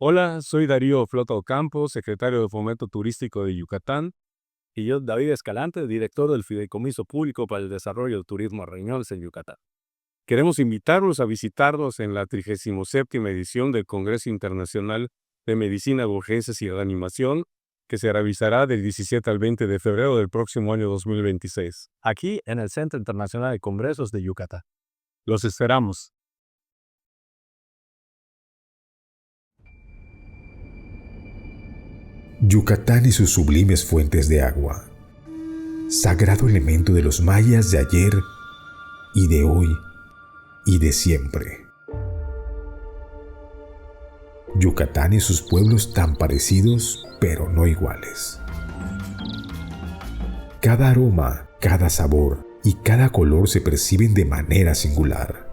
Hola, soy Darío Flota Ocampo, secretario de Fomento Turístico de Yucatán. Y yo, David Escalante, director del Fideicomiso Público para el Desarrollo del Turismo Reuniones en Yucatán. Queremos invitarlos a visitarnos en la 37ª edición del Congreso Internacional de Medicina de Urgencias y Reanimación, que se realizará del 17 al 20 de febrero del próximo año 2026, aquí en el Centro Internacional de Congresos de Yucatán. Los esperamos. Yucatán y sus sublimes fuentes de agua, sagrado elemento de los mayas de ayer y de hoy y de siempre. Yucatán y sus pueblos tan parecidos, pero no iguales. Cada aroma, cada sabor y cada color se perciben de manera singular.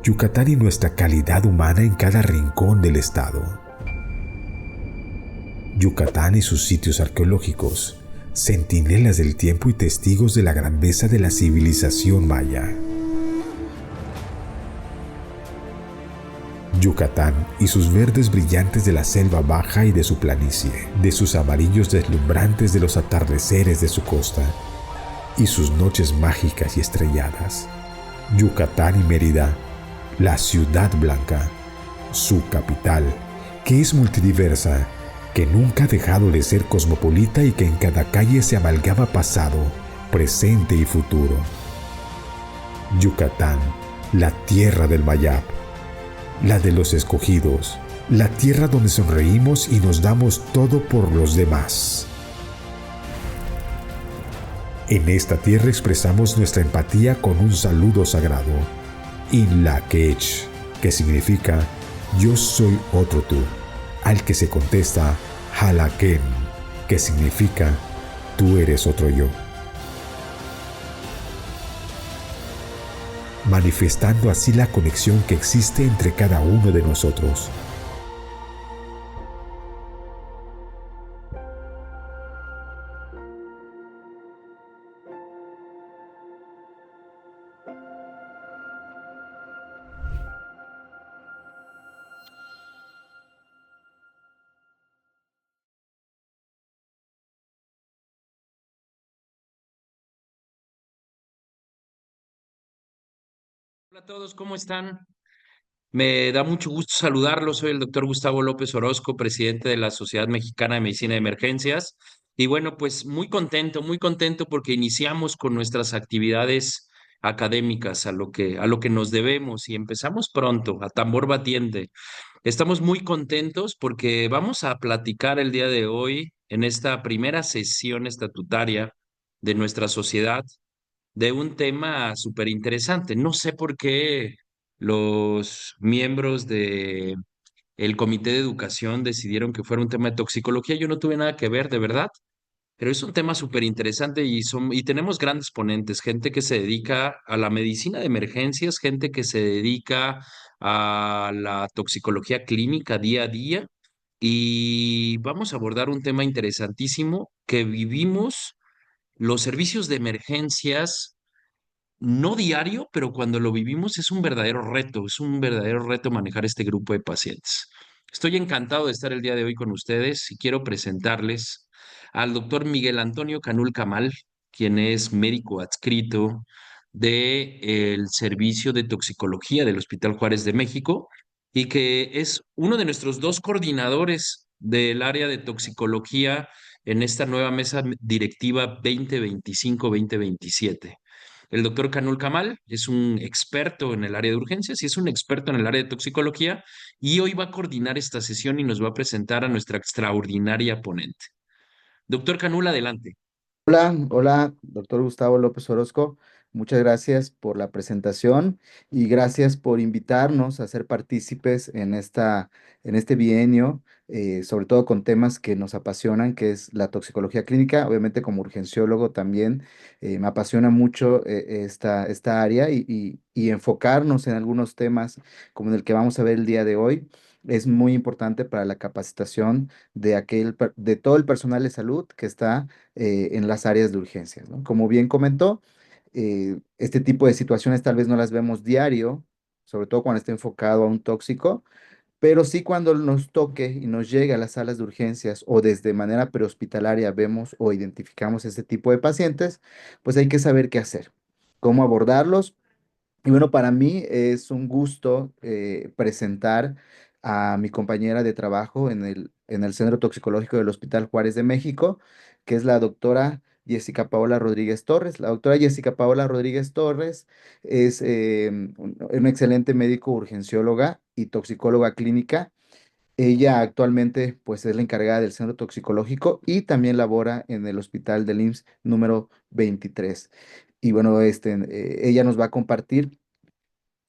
Yucatán y nuestra calidad humana en cada rincón del estado. Yucatán y sus sitios arqueológicos, centinelas del tiempo y testigos de la grandeza de la civilización maya. Yucatán y sus verdes brillantes de la selva baja y de su planicie, de sus amarillos deslumbrantes de los atardeceres de su costa y sus noches mágicas y estrelladas. Yucatán y Mérida, la ciudad blanca, su capital, que es multidiversa, que nunca ha dejado de ser cosmopolita y que en cada calle se amalgama pasado, presente y futuro. Yucatán, la tierra del Mayab, la de los escogidos, la tierra donde sonreímos y nos damos todo por los demás. En esta tierra expresamos nuestra empatía con un saludo sagrado, Inlaquech, que significa yo soy otro tú, al que se contesta Halaken, que significa tú eres otro yo. Manifestando así la conexión que existe entre cada uno de nosotros. Hola a todos, ¿cómo están? Me da mucho gusto saludarlos. Soy el doctor Gustavo López Orozco, presidente de la Sociedad Mexicana de Medicina de Emergencias. Y bueno, pues muy contento porque iniciamos con nuestras actividades académicas, a lo que nos debemos y empezamos pronto, a tambor batiente. Estamos muy contentos porque vamos a platicar el día de hoy en esta primera sesión estatutaria de nuestra sociedad de un tema súper interesante. No sé por qué los miembros de el Comité de Educación decidieron que fuera un tema de toxicología. Yo no tuve nada que ver, de verdad, pero es un tema súper interesante y tenemos grandes ponentes, gente que se dedica a la medicina de emergencias, gente que se dedica a la toxicología clínica día a día. Y vamos a abordar un tema interesantísimo que vivimos los servicios de emergencias no diario, pero cuando lo vivimos es un verdadero reto manejar este grupo de pacientes. Estoy encantado de estar el día de hoy con ustedes y quiero presentarles al doctor Miguel Antonio Canul Camal, quien es médico adscrito del Servicio de Toxicología del Hospital Juárez de México y que es uno de nuestros dos coordinadores del área de toxicología en esta nueva mesa directiva 2025-2027. El doctor Canul Kamal es un experto en el área de urgencias y es un experto en el área de toxicología y hoy va a coordinar esta sesión y nos va a presentar a nuestra extraordinaria ponente. Doctor Canul, adelante. Hola, hola, doctor Gustavo López Orozco. Muchas gracias por la presentación y gracias por invitarnos a ser partícipes en este bienio, sobre todo con temas que nos apasionan, que es la toxicología clínica. Obviamente, como urgenciólogo también me apasiona mucho esta área y enfocarnos en algunos temas como el que vamos a ver el día de hoy. Es muy importante para la capacitación de todo el personal de salud que está en las áreas de urgencias, ¿no? Como bien comentó, este tipo de situaciones tal vez no las vemos diario, sobre todo cuando está enfocado a un tóxico, pero sí cuando nos toque y nos llegue a las salas de urgencias o desde manera prehospitalaria vemos o identificamos este tipo de pacientes, pues hay que saber qué hacer, cómo abordarlos. Y bueno, para mí es un gusto presentar a mi compañera de trabajo en el Centro Toxicológico del Hospital Juárez de México, que es la doctora Jessica Paola Rodríguez Torres. La doctora Jessica Paola Rodríguez Torres es un excelente médico urgencióloga y toxicóloga clínica. Ella actualmente pues es la encargada del centro toxicológico y también labora en el hospital del IMSS número 23. Y bueno, ella nos va a compartir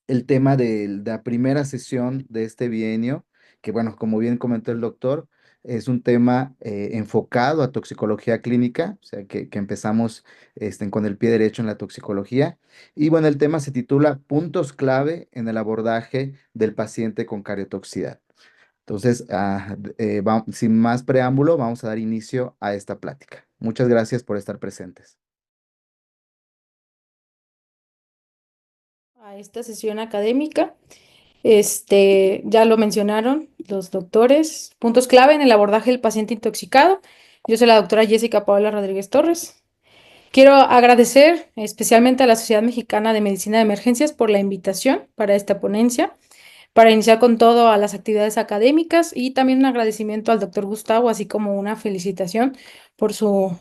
el tema de la primera sesión de este bienio, que bueno, como bien comentó el doctor, es un tema enfocado a toxicología clínica, o sea que empezamos con el pie derecho en la toxicología. Y bueno, el tema se titula Puntos clave en el abordaje del paciente con cardiotoxicidad. Entonces, sin más preámbulo, vamos a dar inicio a esta plática. Muchas gracias por estar presentes. A esta sesión académica. Ya lo mencionaron los doctores. Puntos clave en el abordaje del paciente intoxicado. Yo soy la doctora Jessica Paola Rodríguez Torres. Quiero agradecer especialmente a la Sociedad Mexicana de Medicina de Emergencias por la invitación para esta ponencia, para iniciar con todo a las actividades académicas y también un agradecimiento al doctor Gustavo, así como una felicitación por su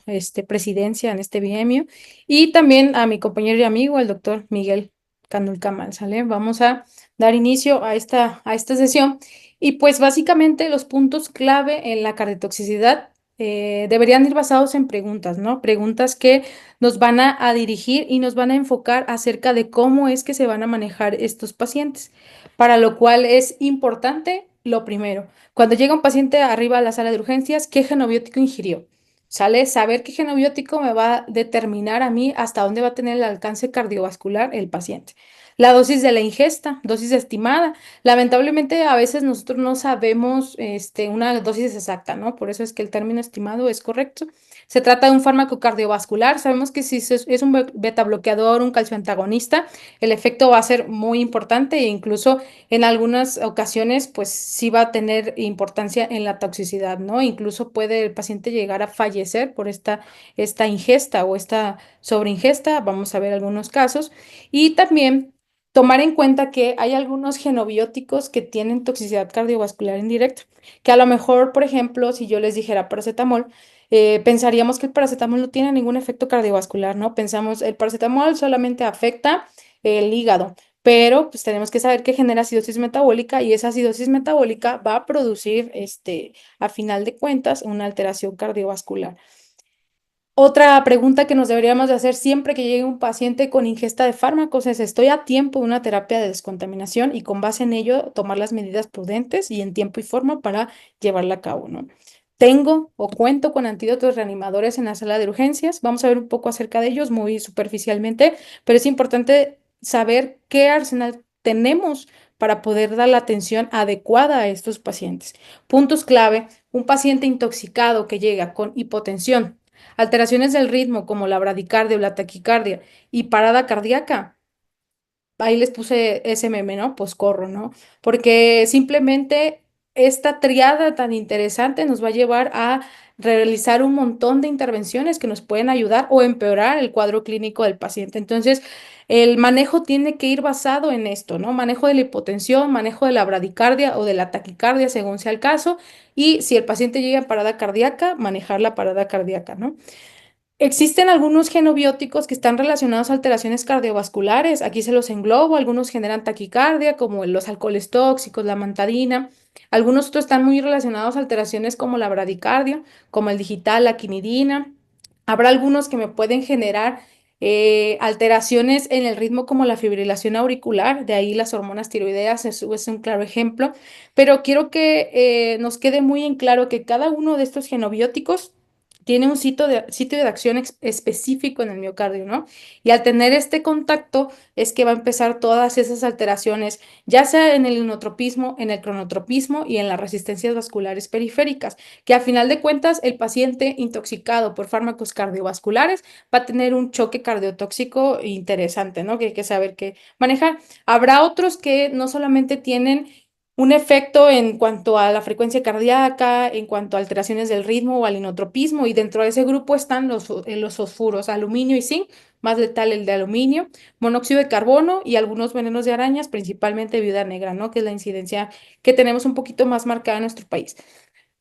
presidencia en este bienio, y también a mi compañero y amigo, el doctor Miguel Candulcamal, ¿sale? Vamos a dar inicio a esta sesión y pues básicamente los puntos clave en la cardiotoxicidad deberían ir basados en preguntas, ¿no? Preguntas que nos van a dirigir y nos van a enfocar acerca de cómo es que se van a manejar estos pacientes, para lo cual es importante lo primero. Cuando llega un paciente arriba a la sala de urgencias, ¿qué genobiótico ingirió? ¿Sale? Saber qué genobiótico me va a determinar a mí hasta dónde va a tener el alcance cardiovascular el paciente. La dosis de la ingesta, dosis estimada. Lamentablemente a veces nosotros no sabemos una dosis exacta, ¿no? Por eso es que el término estimado es correcto. Se trata de un fármaco cardiovascular. Sabemos que si es un beta bloqueador, un calcio antagonista, el efecto va a ser muy importante e incluso en algunas ocasiones, pues sí va a tener importancia en la toxicidad, ¿no? Incluso puede el paciente llegar a fallecer por esta ingesta o esta sobreingesta. Vamos a ver algunos casos. Y también tomar en cuenta que hay algunos genobióticos que tienen toxicidad cardiovascular indirecta, que a lo mejor, por ejemplo, si yo les dijera paracetamol, pensaríamos que el paracetamol no tiene ningún efecto cardiovascular, ¿no? Pensamos, el paracetamol solamente afecta el hígado, pero pues tenemos que saber que genera acidosis metabólica y esa acidosis metabólica va a producir, a final de cuentas, una alteración cardiovascular. Otra pregunta que nos deberíamos de hacer siempre que llegue un paciente con ingesta de fármacos es, ¿estoy a tiempo de una terapia de descontaminación? Y con base en ello, tomar las medidas prudentes y en tiempo y forma para llevarla a cabo, ¿no? Tengo o cuento con antídotos reanimadores en la sala de urgencias. Vamos a ver un poco acerca de ellos muy superficialmente, pero es importante saber qué arsenal tenemos para poder dar la atención adecuada a estos pacientes. Puntos clave: un paciente intoxicado que llega con hipotensión, alteraciones del ritmo como la bradicardia o la taquicardia y parada cardíaca. Ahí les puse ese meme, ¿no? Pues corro, ¿no? Porque simplemente esta triada tan interesante nos va a llevar a realizar un montón de intervenciones que nos pueden ayudar o empeorar el cuadro clínico del paciente. Entonces, el manejo tiene que ir basado en esto, ¿no? Manejo de la hipotensión, manejo de la bradicardia o de la taquicardia, según sea el caso, y si el paciente llega a parada cardíaca, manejar la parada cardíaca, ¿no? Existen algunos genobióticos que están relacionados a alteraciones cardiovasculares. Aquí se los englobo. Algunos generan taquicardia, como los alcoholes tóxicos, la mantadina. Algunos otros están muy relacionados a alteraciones como la bradicardia, como el digital, la quinidina. Habrá algunos que me pueden generar alteraciones en el ritmo, como la fibrilación auricular. De ahí las hormonas tiroideas es un claro ejemplo. Pero quiero que nos quede muy en claro que cada uno de estos genobióticos tiene un sitio de acción específico en el miocardio, ¿no? Y al tener este contacto es que va a empezar todas esas alteraciones, ya sea en el inotropismo, en el cronotropismo y en las resistencias vasculares periféricas, que a final de cuentas el paciente intoxicado por fármacos cardiovasculares va a tener un choque cardiotóxico interesante, ¿no? Que hay que saber qué manejar. Habrá otros que no solamente tienen un efecto en cuanto a la frecuencia cardíaca, en cuanto a alteraciones del ritmo o al inotropismo, y dentro de ese grupo están los fosfuros, aluminio y zinc, más letal el de aluminio, monóxido de carbono y algunos venenos de arañas, principalmente viuda negra, ¿no? Que es la incidencia que tenemos un poquito más marcada en nuestro país.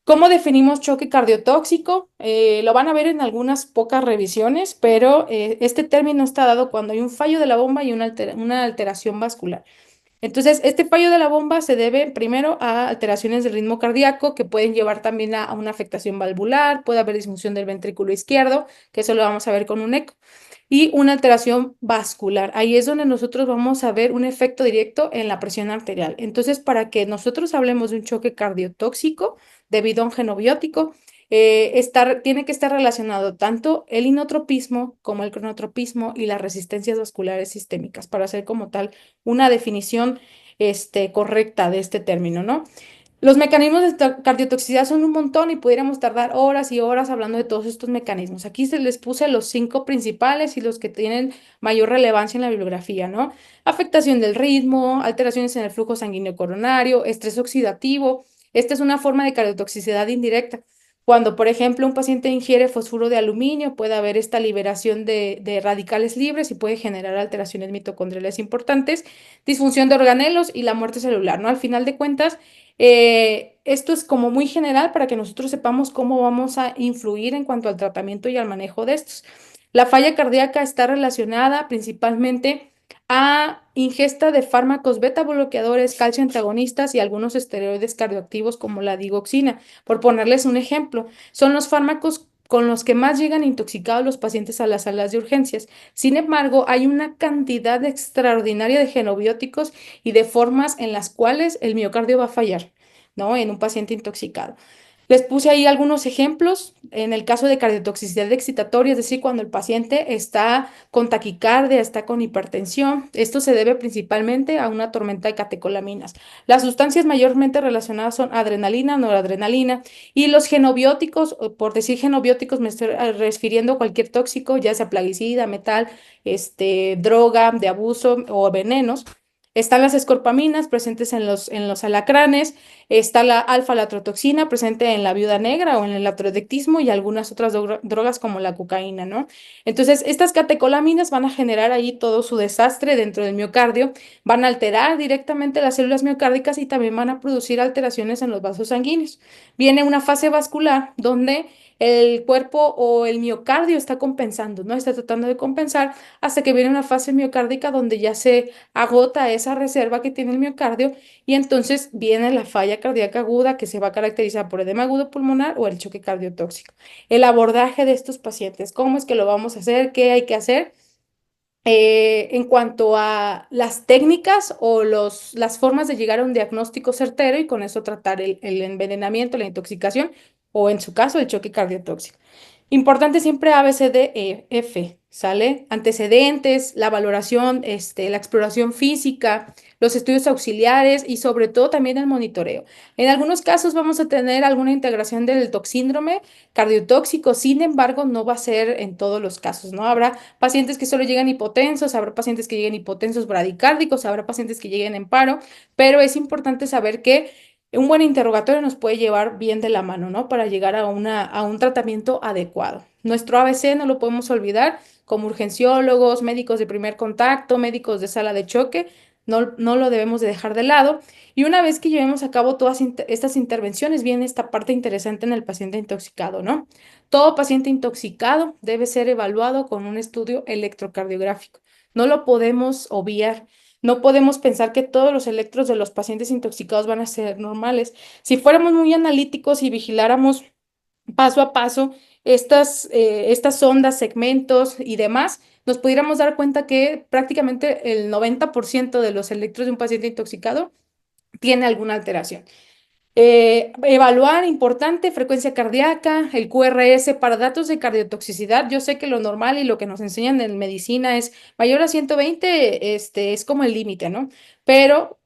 ¿Cómo definimos choque cardiotóxico? Lo van a ver en algunas pocas revisiones, pero este término está dado cuando hay un fallo de la bomba y una alteración vascular. Entonces, este fallo de la bomba se debe primero a alteraciones del ritmo cardíaco que pueden llevar también a una afectación valvular, puede haber disfunción del ventrículo izquierdo, que eso lo vamos a ver con un eco, y una alteración vascular. Ahí es donde nosotros vamos a ver un efecto directo en la presión arterial. Entonces, para que nosotros hablemos de un choque cardiotóxico debido a un genobiótico, tiene que estar relacionado tanto el inotropismo como el cronotropismo y las resistencias vasculares sistémicas para hacer como tal una definición correcta de este término, ¿no? Los mecanismos de cardiotoxicidad son un montón y pudiéramos tardar horas y horas hablando de todos estos mecanismos. Aquí se les puse los 5 principales y los que tienen mayor relevancia en la bibliografía, ¿no? Afectación del ritmo, alteraciones en el flujo sanguíneo coronario, estrés oxidativo. Esta es una forma de cardiotoxicidad indirecta. Cuando, por ejemplo, un paciente ingiere fosfuro de aluminio, puede haber esta liberación de radicales libres y puede generar alteraciones mitocondriales importantes, disfunción de organelos y la muerte celular, ¿no? Al final de cuentas, esto es como muy general para que nosotros sepamos cómo vamos a influir en cuanto al tratamiento y al manejo de estos. La falla cardíaca está relacionada principalmente a ingesta de fármacos beta bloqueadores, calcio antagonistas y algunos esteroides cardioactivos como la digoxina. Por ponerles un ejemplo, son los fármacos con los que más llegan intoxicados los pacientes a las salas de urgencias. Sin embargo, hay una cantidad extraordinaria de genobióticos y de formas en las cuales el miocardio va a fallar, ¿no? En un paciente intoxicado. Les puse ahí algunos ejemplos en el caso de cardiotoxicidad excitatoria, es decir, cuando el paciente está con taquicardia, está con hipertensión. Esto se debe principalmente a una tormenta de catecolaminas. Las sustancias mayormente relacionadas son adrenalina, noradrenalina y los genobióticos, por decir genobióticos me estoy refiriendo a cualquier tóxico, ya sea plaguicida, metal, droga de abuso o venenos. Están las escorpaminas presentes en los alacranes, está la alfa-latrotoxina presente en la viuda negra o en el latrodectismo y algunas otras drogas como la cocaína, ¿no? Entonces, estas catecolaminas van a generar ahí todo su desastre dentro del miocardio, van a alterar directamente las células miocárdicas y también van a producir alteraciones en los vasos sanguíneos. Viene una fase vascular donde el cuerpo o el miocardio está compensando, ¿no? Está tratando de compensar hasta que viene una fase miocárdica donde ya se agota esa reserva que tiene el miocardio y entonces viene la falla cardíaca aguda que se va a caracterizar por edema agudo pulmonar o el choque cardiotóxico. El abordaje de estos pacientes, ¿cómo es que lo vamos a hacer? ¿Qué hay que hacer? En cuanto a las técnicas o las formas de llegar a un diagnóstico certero y con eso tratar el envenenamiento, la intoxicación o en su caso el choque cardiotóxico. Importante siempre A, B, C, D, E, F, ¿sale? Antecedentes, la valoración, la exploración física, los estudios auxiliares y sobre todo también el monitoreo. En algunos casos vamos a tener alguna integración del toxíndrome cardiotóxico, sin embargo, no va a ser en todos los casos, ¿no? Habrá pacientes que solo llegan hipotensos, habrá pacientes que lleguen hipotensos bradicárdicos, habrá pacientes que lleguen en paro, pero es importante saber que un buen interrogatorio nos puede llevar bien de la mano, ¿no? Para llegar a un tratamiento adecuado. Nuestro ABC no lo podemos olvidar, como urgenciólogos, médicos de primer contacto, médicos de sala de choque, no lo debemos de dejar de lado. Y una vez que llevemos a cabo todas estas intervenciones, viene esta parte interesante en el paciente intoxicado, ¿no? Todo paciente intoxicado debe ser evaluado con un estudio electrocardiográfico. No lo podemos obviar. No podemos pensar que todos los electros de los pacientes intoxicados van a ser normales. Si fuéramos muy analíticos y vigiláramos paso a paso estas ondas, segmentos y demás, nos pudiéramos dar cuenta que prácticamente el 90% de los electros de un paciente intoxicado tiene alguna alteración. Evaluar, importante, frecuencia cardíaca, el QRS para datos de cardiotoxicidad. Yo sé que lo normal y lo que nos enseñan en medicina es mayor a 120, es como el límite, ¿no? Pero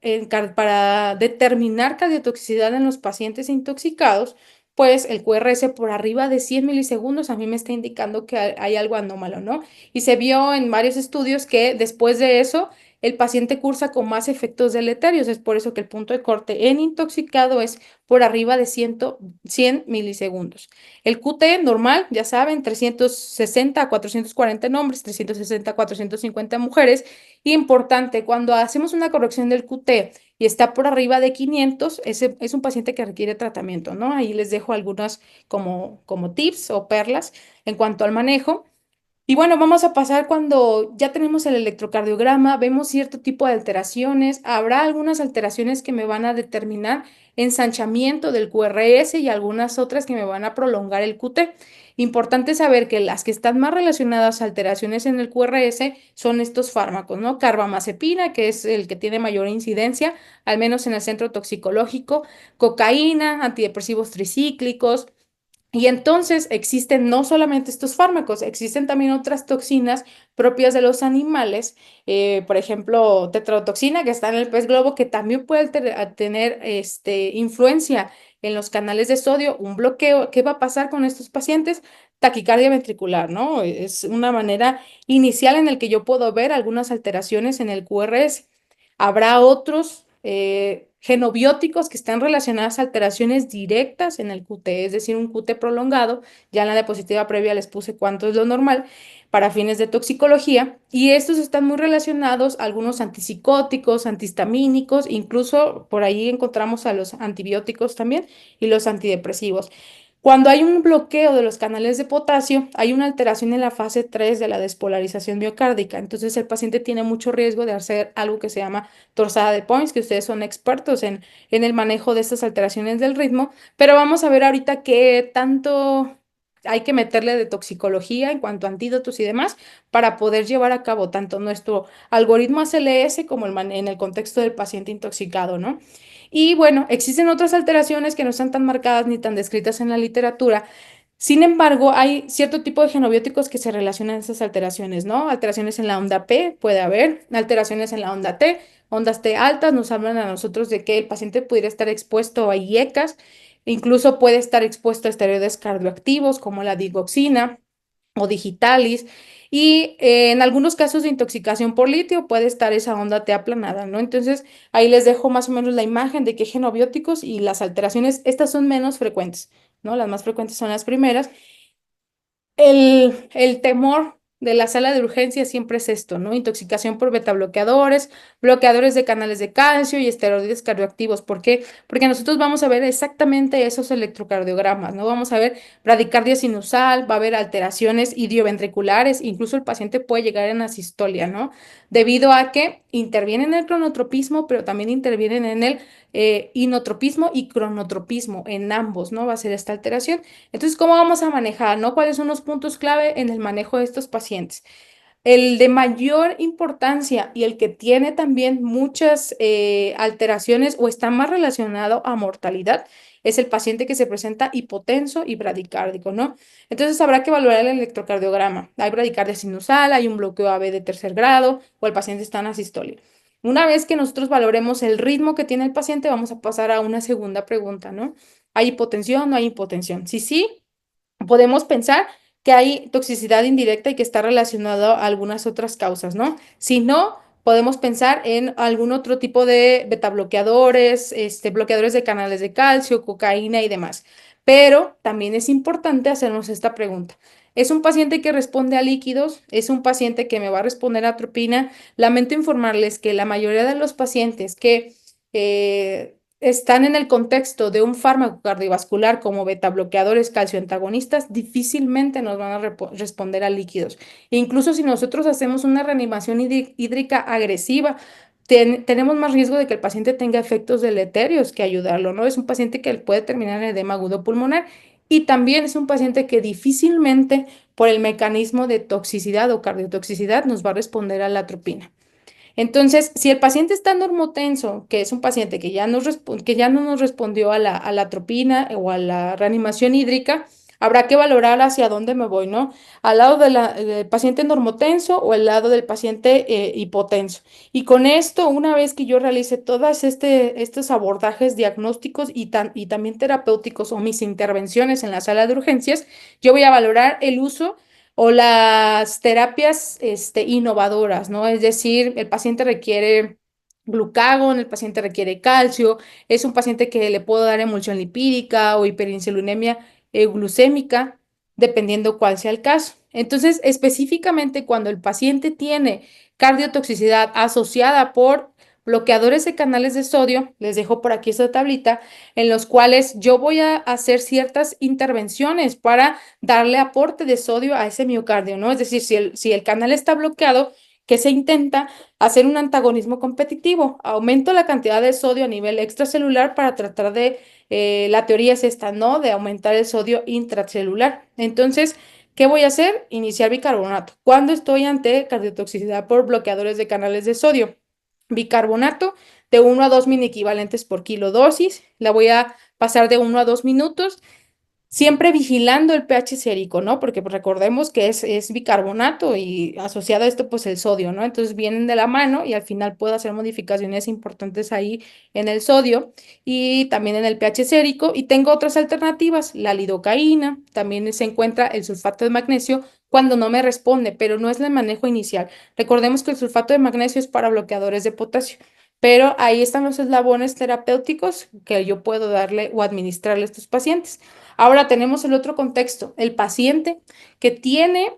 para determinar cardiotoxicidad en los pacientes intoxicados, pues el QRS por arriba de 100 milisegundos a mí me está indicando que hay algo anómalo, ¿no? Y se vio en varios estudios que después de eso el paciente cursa con más efectos deleterios. Es por eso que el punto de corte en intoxicado es por arriba de 100 milisegundos. El QT normal, ya saben, 360 a 440 en hombres, 360 a 450 en mujeres. Importante, cuando hacemos una corrección del QT y está por arriba de 500, ese es un paciente que requiere tratamiento, ¿no? Ahí les dejo algunas como tips o perlas en cuanto al manejo. Y bueno, vamos a pasar cuando ya tenemos el electrocardiograma, vemos cierto tipo de alteraciones. Habrá algunas alteraciones que me van a determinar ensanchamiento del QRS y algunas otras que me van a prolongar el QT. Importante saber que las que están más relacionadas a alteraciones en el QRS son estos fármacos, ¿no? Carbamazepina, que es el que tiene mayor incidencia, al menos en el centro toxicológico, cocaína, antidepresivos tricíclicos. Y entonces existen no solamente estos fármacos, existen también otras toxinas propias de los animales, por ejemplo, tetrodotoxina que está en el pez globo, que también puede tener influencia en los canales de sodio, un bloqueo. ¿Qué va a pasar con estos pacientes? Taquicardia ventricular, ¿no? Es una manera inicial en el que yo puedo ver algunas alteraciones en el QRS. Habrá otros genobióticos que están relacionadas a alteraciones directas en el QT, es decir, un QT prolongado. Ya en la diapositiva previa les puse cuánto es lo normal para fines de toxicología, y estos están muy relacionados a algunos antipsicóticos, antihistamínicos, incluso por ahí encontramos a los antibióticos también y los antidepresivos. Cuando hay un bloqueo de los canales de potasio, hay una alteración en la fase 3 de la despolarización miocárdica. Entonces, el paciente tiene mucho riesgo de hacer algo que se llama torsada de Points, que ustedes son expertos en el manejo de estas alteraciones del ritmo. Pero vamos a ver ahorita qué tanto hay que meterle de toxicología en cuanto a antídotos y demás para poder llevar a cabo tanto nuestro algoritmo ACLS como en el contexto del paciente intoxicado, ¿no? Y bueno, existen otras alteraciones que no están tan marcadas ni tan descritas en la literatura. Sin embargo, hay cierto tipo de genobióticos que se relacionan a esas alteraciones, ¿no? Alteraciones en la onda P, puede haber, alteraciones en la onda T, ondas T altas nos hablan a nosotros de que el paciente pudiera estar expuesto a IECAS, incluso puede estar expuesto a esteroides cardioactivos como la digoxina o digitalis. Y en algunos casos de intoxicación por litio puede estar esa onda T aplanada, ¿no? Entonces, ahí les dejo más o menos la imagen de qué genobióticos y las alteraciones, estas son menos frecuentes, ¿no? Las más frecuentes son las primeras. El temor de la sala de urgencia siempre es esto, ¿no? Intoxicación por betabloqueadores, bloqueadores de canales de calcio y esteroides cardioactivos. ¿Por qué? Porque nosotros vamos a ver exactamente esos electrocardiogramas, ¿no? Vamos a ver bradicardia sinusal, va a haber alteraciones idioventriculares, incluso el paciente puede llegar en asistolia, ¿no? Debido a que intervienen en el cronotropismo, pero también intervienen en el inotropismo y cronotropismo, en ambos, ¿no? Va a ser esta alteración. Entonces, ¿cómo vamos a manejar, no? ¿Cuáles son los puntos clave en el manejo de estos pacientes? El de mayor importancia y el que tiene también muchas alteraciones o está más relacionado a mortalidad es el paciente que se presenta hipotenso y bradicárdico, ¿no? Entonces habrá que evaluar el electrocardiograma. Hay bradicardia sinusal, hay un bloqueo AB de tercer grado o el paciente está en asistolia. Una vez que nosotros valoremos el ritmo que tiene el paciente, vamos a pasar a una segunda pregunta, ¿no? ¿Hay hipotensión o no hay hipotensión? Si sí, podemos pensar que hay toxicidad indirecta y que está relacionado a algunas otras causas, ¿no? Si no, podemos pensar en algún otro tipo de betabloqueadores, bloqueadores de canales de calcio, cocaína y demás. Pero también es importante hacernos esta pregunta. ¿Es un paciente que responde a líquidos? ¿Es un paciente que me va a responder a atropina? Lamento informarles que la mayoría de los pacientes que están en el contexto de un fármaco cardiovascular como betabloqueadores calcioantagonistas, difícilmente nos van a responder a líquidos. Incluso si nosotros hacemos una reanimación hídrica agresiva, tenemos más riesgo de que el paciente tenga efectos deleterios que ayudarlo, ¿no? Es un paciente que puede terminar en edema agudo pulmonar y también es un paciente que difícilmente por el mecanismo de toxicidad o cardiotoxicidad nos va a responder a la atropina. Entonces, si el paciente está normotenso, que es un paciente que ya, que ya no nos respondió a la atropina o a la reanimación hídrica, habrá que valorar hacia dónde me voy, ¿no? Al lado del paciente normotenso o al lado del paciente hipotenso. Y con esto, una vez que yo realice todos estos abordajes diagnósticos y también terapéuticos o mis intervenciones en la sala de urgencias, yo voy a valorar el uso o las terapias innovadoras, ¿no? Es decir, el paciente requiere glucagón, el paciente requiere calcio, es un paciente que le puedo dar emulsión lipídica o hiperinsulinemia glucémica, dependiendo cuál sea el caso. Entonces, específicamente cuando el paciente tiene cardiotoxicidad asociada por bloqueadores de canales de sodio, les dejo por aquí esta tablita, en los cuales yo voy a hacer ciertas intervenciones para darle aporte de sodio a ese miocardio, ¿no? Es decir, si el canal está bloqueado, ¿qué se intenta? Hacer un antagonismo competitivo. Aumento la cantidad de sodio a nivel extracelular para tratar de, la teoría es esta, ¿no? De aumentar el sodio intracelular. Entonces, ¿qué voy a hacer? Iniciar bicarbonato. Cuando estoy ante cardiotoxicidad por bloqueadores de canales de sodio, bicarbonato de 1 a 2 mini equivalentes por kilo dosis. La voy a pasar de 1 a 2 minutos, siempre vigilando el pH sérico, ¿no? Porque pues, recordemos que es bicarbonato y asociado a esto, pues el sodio, ¿no? Entonces vienen de la mano y al final puedo hacer modificaciones importantes ahí en el sodio y también en el pH sérico. Y tengo otras alternativas, la lidocaína, también se encuentra el sulfato de magnesio cuando no me responde, pero no es el manejo inicial. Recordemos que el sulfato de magnesio es para bloqueadores de potasio. Pero ahí están los eslabones terapéuticos que yo puedo darle o administrarle a estos pacientes. Ahora tenemos el otro contexto, el paciente que tiene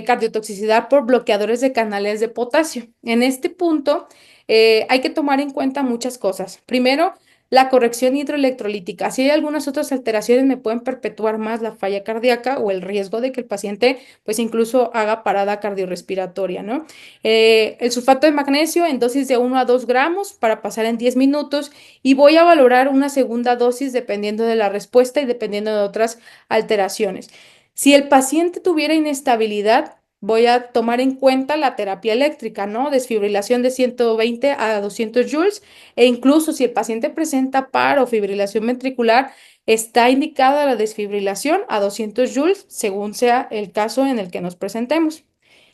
cardiotoxicidad por bloqueadores de canales de potasio. En este punto hay que tomar en cuenta muchas cosas. Primero, la corrección hidroelectrolítica. Si hay algunas otras alteraciones, me pueden perpetuar más la falla cardíaca o el riesgo de que el paciente, pues incluso haga parada cardiorrespiratoria, ¿no? El sulfato de magnesio en dosis de 1 a 2 gramos para pasar en 10 minutos y voy a valorar una segunda dosis dependiendo de la respuesta y dependiendo de otras alteraciones. Si el paciente tuviera inestabilidad, voy a tomar en cuenta la terapia eléctrica, ¿no? Desfibrilación de 120 a 200 joules e incluso si el paciente presenta paro o fibrilación ventricular, está indicada la desfibrilación a 200 joules según sea el caso en el que nos presentemos.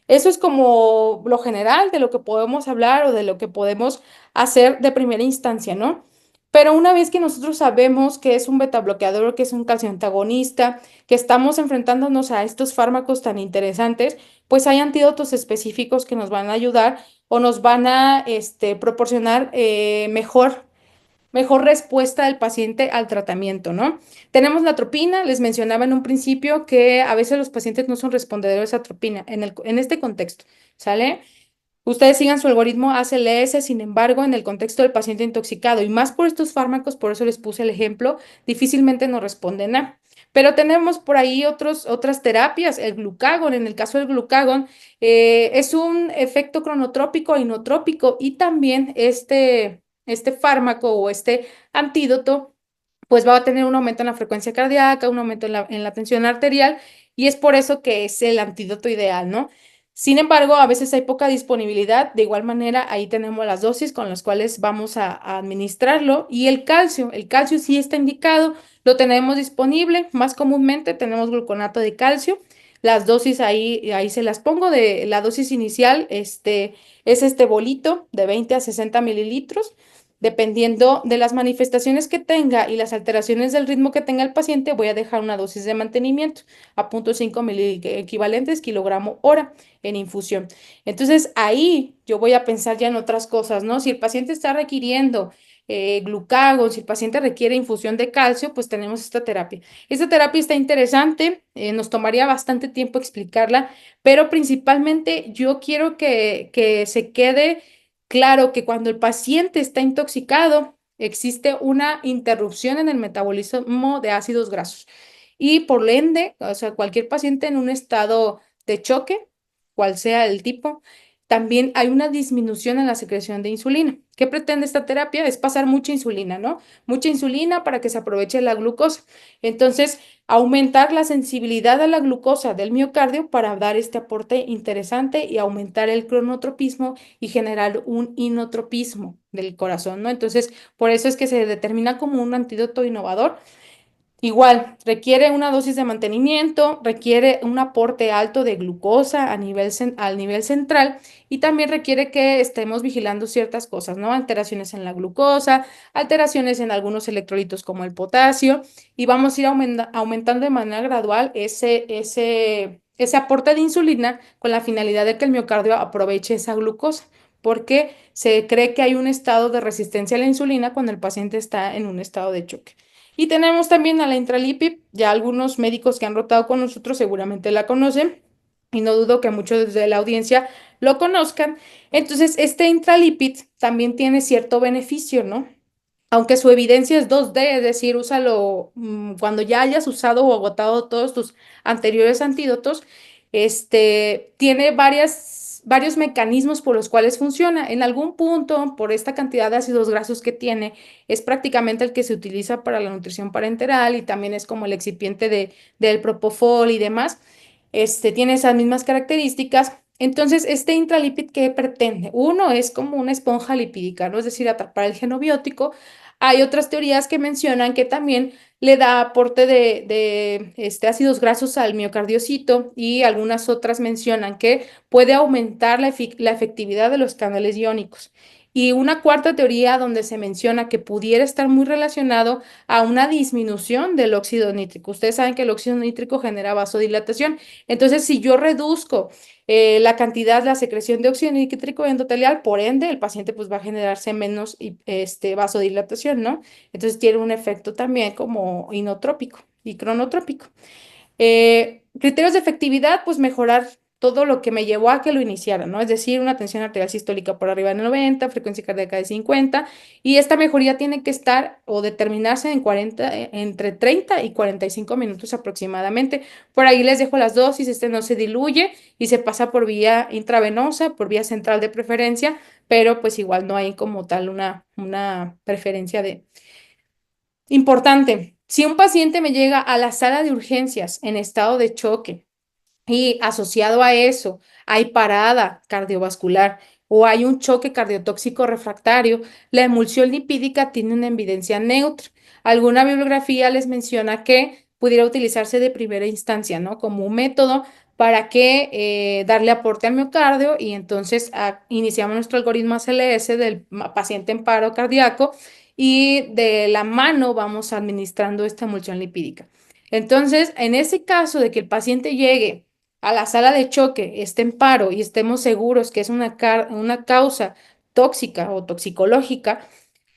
Eso es como lo general de lo que podemos hablar o de lo que podemos hacer de primera instancia, ¿no? Pero una vez que nosotros sabemos que es un betabloqueador, que es un calcioantagonista, que estamos enfrentándonos a estos fármacos tan interesantes, pues hay antídotos específicos que nos van a ayudar o nos van a proporcionar mejor respuesta del paciente al tratamiento, ¿no? Tenemos la atropina, les mencionaba en un principio que a veces los pacientes no son respondedores a atropina en este contexto, ¿sale? Ustedes sigan su algoritmo ACLS, sin embargo, en el contexto del paciente intoxicado y más por estos fármacos, por eso les puse el ejemplo, difícilmente nos responden a. Pero tenemos por ahí otras terapias, el glucagón, en el caso del glucagón, es un efecto cronotrópico, inotrópico y también este fármaco o este antídoto pues va a tener un aumento en la frecuencia cardíaca, un aumento en la tensión arterial y es por eso que es el antídoto ideal, ¿no? Sin embargo, a veces hay poca disponibilidad. De igual manera, ahí tenemos las dosis con las cuales vamos a administrarlo. Y el calcio sí está indicado, lo tenemos disponible. Más comúnmente tenemos gluconato de calcio. Las dosis ahí se las pongo. De la dosis inicial, es este bolito de 20 a 60 mililitros. Dependiendo de las manifestaciones que tenga y las alteraciones del ritmo que tenga el paciente, voy a dejar una dosis de mantenimiento a 0.5 equivalentes kilogramo hora en infusión. Entonces ahí yo voy a pensar ya en otras cosas, ¿no? Si el paciente está requiriendo glucagón, si el paciente requiere infusión de calcio, pues tenemos esta terapia. Esta terapia está interesante, nos tomaría bastante tiempo explicarla, pero principalmente yo quiero que se quede claro que cuando el paciente está intoxicado, existe una interrupción en el metabolismo de ácidos grasos. Y por ende, o sea, cualquier paciente en un estado de choque, cual sea el tipo, también hay una disminución en la secreción de insulina. ¿Qué pretende esta terapia? Es pasar mucha insulina, ¿no? Mucha insulina para que se aproveche la glucosa. Entonces, aumentar la sensibilidad a la glucosa del miocardio para dar este aporte interesante y aumentar el cronotropismo y generar un inotropismo del corazón, ¿no? Entonces, por eso es que se determina como un antídoto innovador. Igual, requiere una dosis de mantenimiento, requiere un aporte alto de glucosa al nivel central y también requiere que estemos vigilando ciertas cosas, ¿no? Alteraciones en la glucosa, alteraciones en algunos electrolitos como el potasio y vamos a ir aumentando de manera gradual ese aporte de insulina con la finalidad de que el miocardio aproveche esa glucosa, porque se cree que hay un estado de resistencia a la insulina cuando el paciente está en un estado de choque. Y tenemos también a la intralipid, ya algunos médicos que han rotado con nosotros seguramente la conocen, y no dudo que muchos de la audiencia lo conozcan. Entonces, este intralipid también tiene cierto beneficio, ¿no? Aunque su evidencia es 2D, es decir, úsalo cuando ya hayas usado o agotado todos tus anteriores antídotos, tiene varios mecanismos por los cuales funciona. En algún punto, por esta cantidad de ácidos grasos que tiene, es prácticamente el que se utiliza para la nutrición parenteral y también es como el excipiente del propofol y demás. Tiene esas mismas características. Entonces, este intralipid, ¿qué pretende? Uno es como una esponja lipídica, ¿no? Es decir, atrapar el genobiótico. Hay otras teorías que mencionan que también le da aporte de ácidos grasos al miocardiocito y algunas otras mencionan que puede aumentar la efectividad de los canales iónicos. Y una cuarta teoría donde se menciona que pudiera estar muy relacionado a una disminución del óxido nítrico. Ustedes saben que el óxido nítrico genera vasodilatación. Entonces, si yo reduzco la cantidad, la secreción de óxido nítrico endotelial, por ende, el paciente pues va a generarse menos vasodilatación, ¿no? Entonces tiene un efecto también como inotrópico y cronotrópico. Criterios de efectividad, pues mejorar todo lo que me llevó a que lo iniciara, ¿no? Es decir, una tensión arterial sistólica por arriba de 90, frecuencia cardíaca de 50, y esta mejoría tiene que estar o determinarse entre 30 y 45 minutos aproximadamente. Por ahí les dejo las dosis, no se diluye y se pasa por vía intravenosa, por vía central de preferencia, pero pues igual no hay como tal una preferencia de importante. Si un paciente me llega a la sala de urgencias en estado de choque y asociado a eso hay parada cardiovascular o hay un choque cardiotóxico refractario, la emulsión lipídica tiene una evidencia neutra. Alguna bibliografía les menciona que pudiera utilizarse de primera instancia, ¿no? Como un método para que darle aporte al miocardio y entonces iniciamos nuestro algoritmo ACLS del paciente en paro cardíaco y de la mano vamos administrando esta emulsión lipídica. Entonces, en ese caso de que el paciente llegue a la sala de choque, esté en paro y estemos seguros que es una causa tóxica o toxicológica,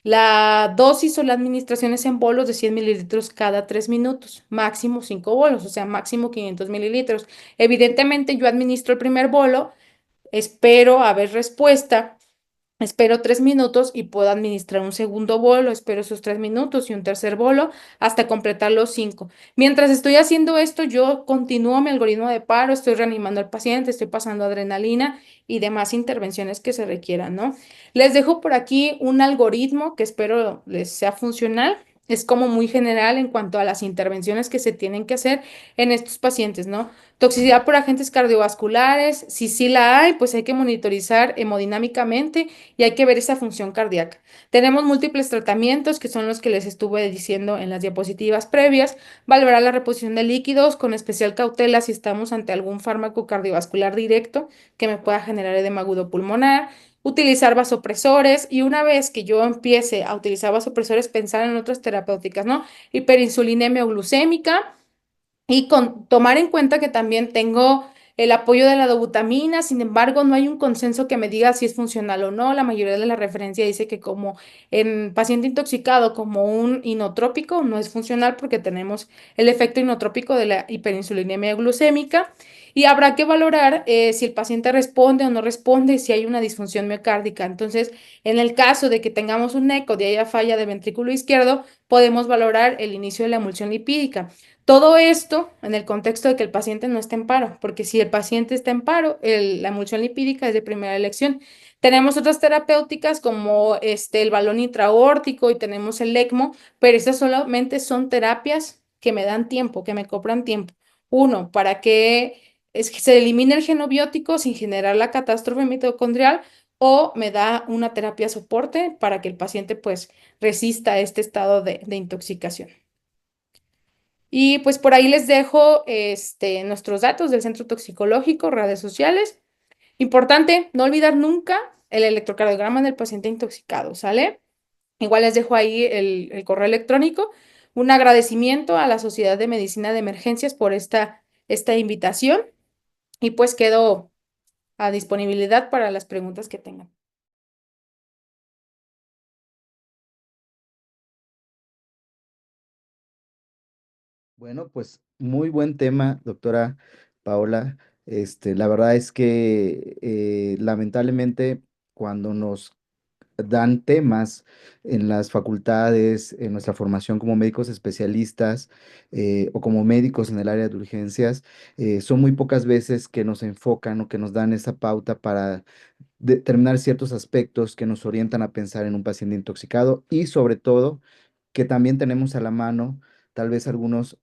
la dosis o la administración es en bolos de 100 mililitros cada 3 minutos, máximo 5 bolos, o sea, máximo 500 mililitros. Evidentemente, yo administro el primer bolo, espero a ver respuesta. Espero 3 minutos y puedo administrar un segundo bolo, espero esos 3 minutos y un tercer bolo hasta completar los 5. Mientras estoy haciendo esto, yo continúo mi algoritmo de paro, estoy reanimando al paciente, estoy pasando adrenalina y demás intervenciones que se requieran, ¿no? Les dejo por aquí un algoritmo que espero les sea funcional. Es como muy general en cuanto a las intervenciones que se tienen que hacer en estos pacientes, ¿no? Toxicidad por agentes cardiovasculares, si sí la hay, pues hay que monitorizar hemodinámicamente y hay que ver esa función cardíaca. Tenemos múltiples tratamientos que son los que les estuve diciendo en las diapositivas previas. Valorar la reposición de líquidos con especial cautela si estamos ante algún fármaco cardiovascular directo que me pueda generar edema agudo pulmonar. Utilizar vasopresores y una vez que yo empiece a utilizar vasopresores, pensar en otras terapéuticas, ¿no? Hiperinsulinemia o glucémica y tomar en cuenta que también tengo el apoyo de la dobutamina, sin embargo, no hay un consenso que me diga si es funcional o no. La mayoría de la referencia dice que como en paciente intoxicado, como un inotrópico, no es funcional porque tenemos el efecto inotrópico de la hiperinsulinemia glucémica. Y habrá que valorar si el paciente responde o no responde, si hay una disfunción miocárdica. Entonces, en el caso de que tengamos un eco de haya falla de ventrículo izquierdo, podemos valorar el inicio de la emulsión lipídica. Todo esto en el contexto de que el paciente no esté en paro, porque si el paciente está en paro, la emulsión lipídica es de primera elección. Tenemos otras terapéuticas como el balón intraórtico y tenemos el ECMO, pero estas solamente son terapias que me dan tiempo, que me cobran tiempo. Uno, para que se elimine el genobiótico sin generar la catástrofe mitocondrial o me da una terapia soporte para que el paciente pues resista a este estado de intoxicación. Y pues por ahí les dejo nuestros datos del centro toxicológico, redes sociales. Importante, no olvidar nunca el electrocardiograma del paciente intoxicado, ¿sale? Igual les dejo ahí el correo electrónico. Un agradecimiento a la Sociedad de Medicina de Emergencias por esta invitación. Y pues quedo a disponibilidad para las preguntas que tengan. Bueno, pues muy buen tema, doctora Paola. La verdad es que lamentablemente cuando nos dan temas en las facultades, en nuestra formación como médicos especialistas o como médicos en el área de urgencias, son muy pocas veces que nos enfocan o que nos dan esa pauta para determinar ciertos aspectos que nos orientan a pensar en un paciente intoxicado y sobre todo que también tenemos a la mano tal vez algunos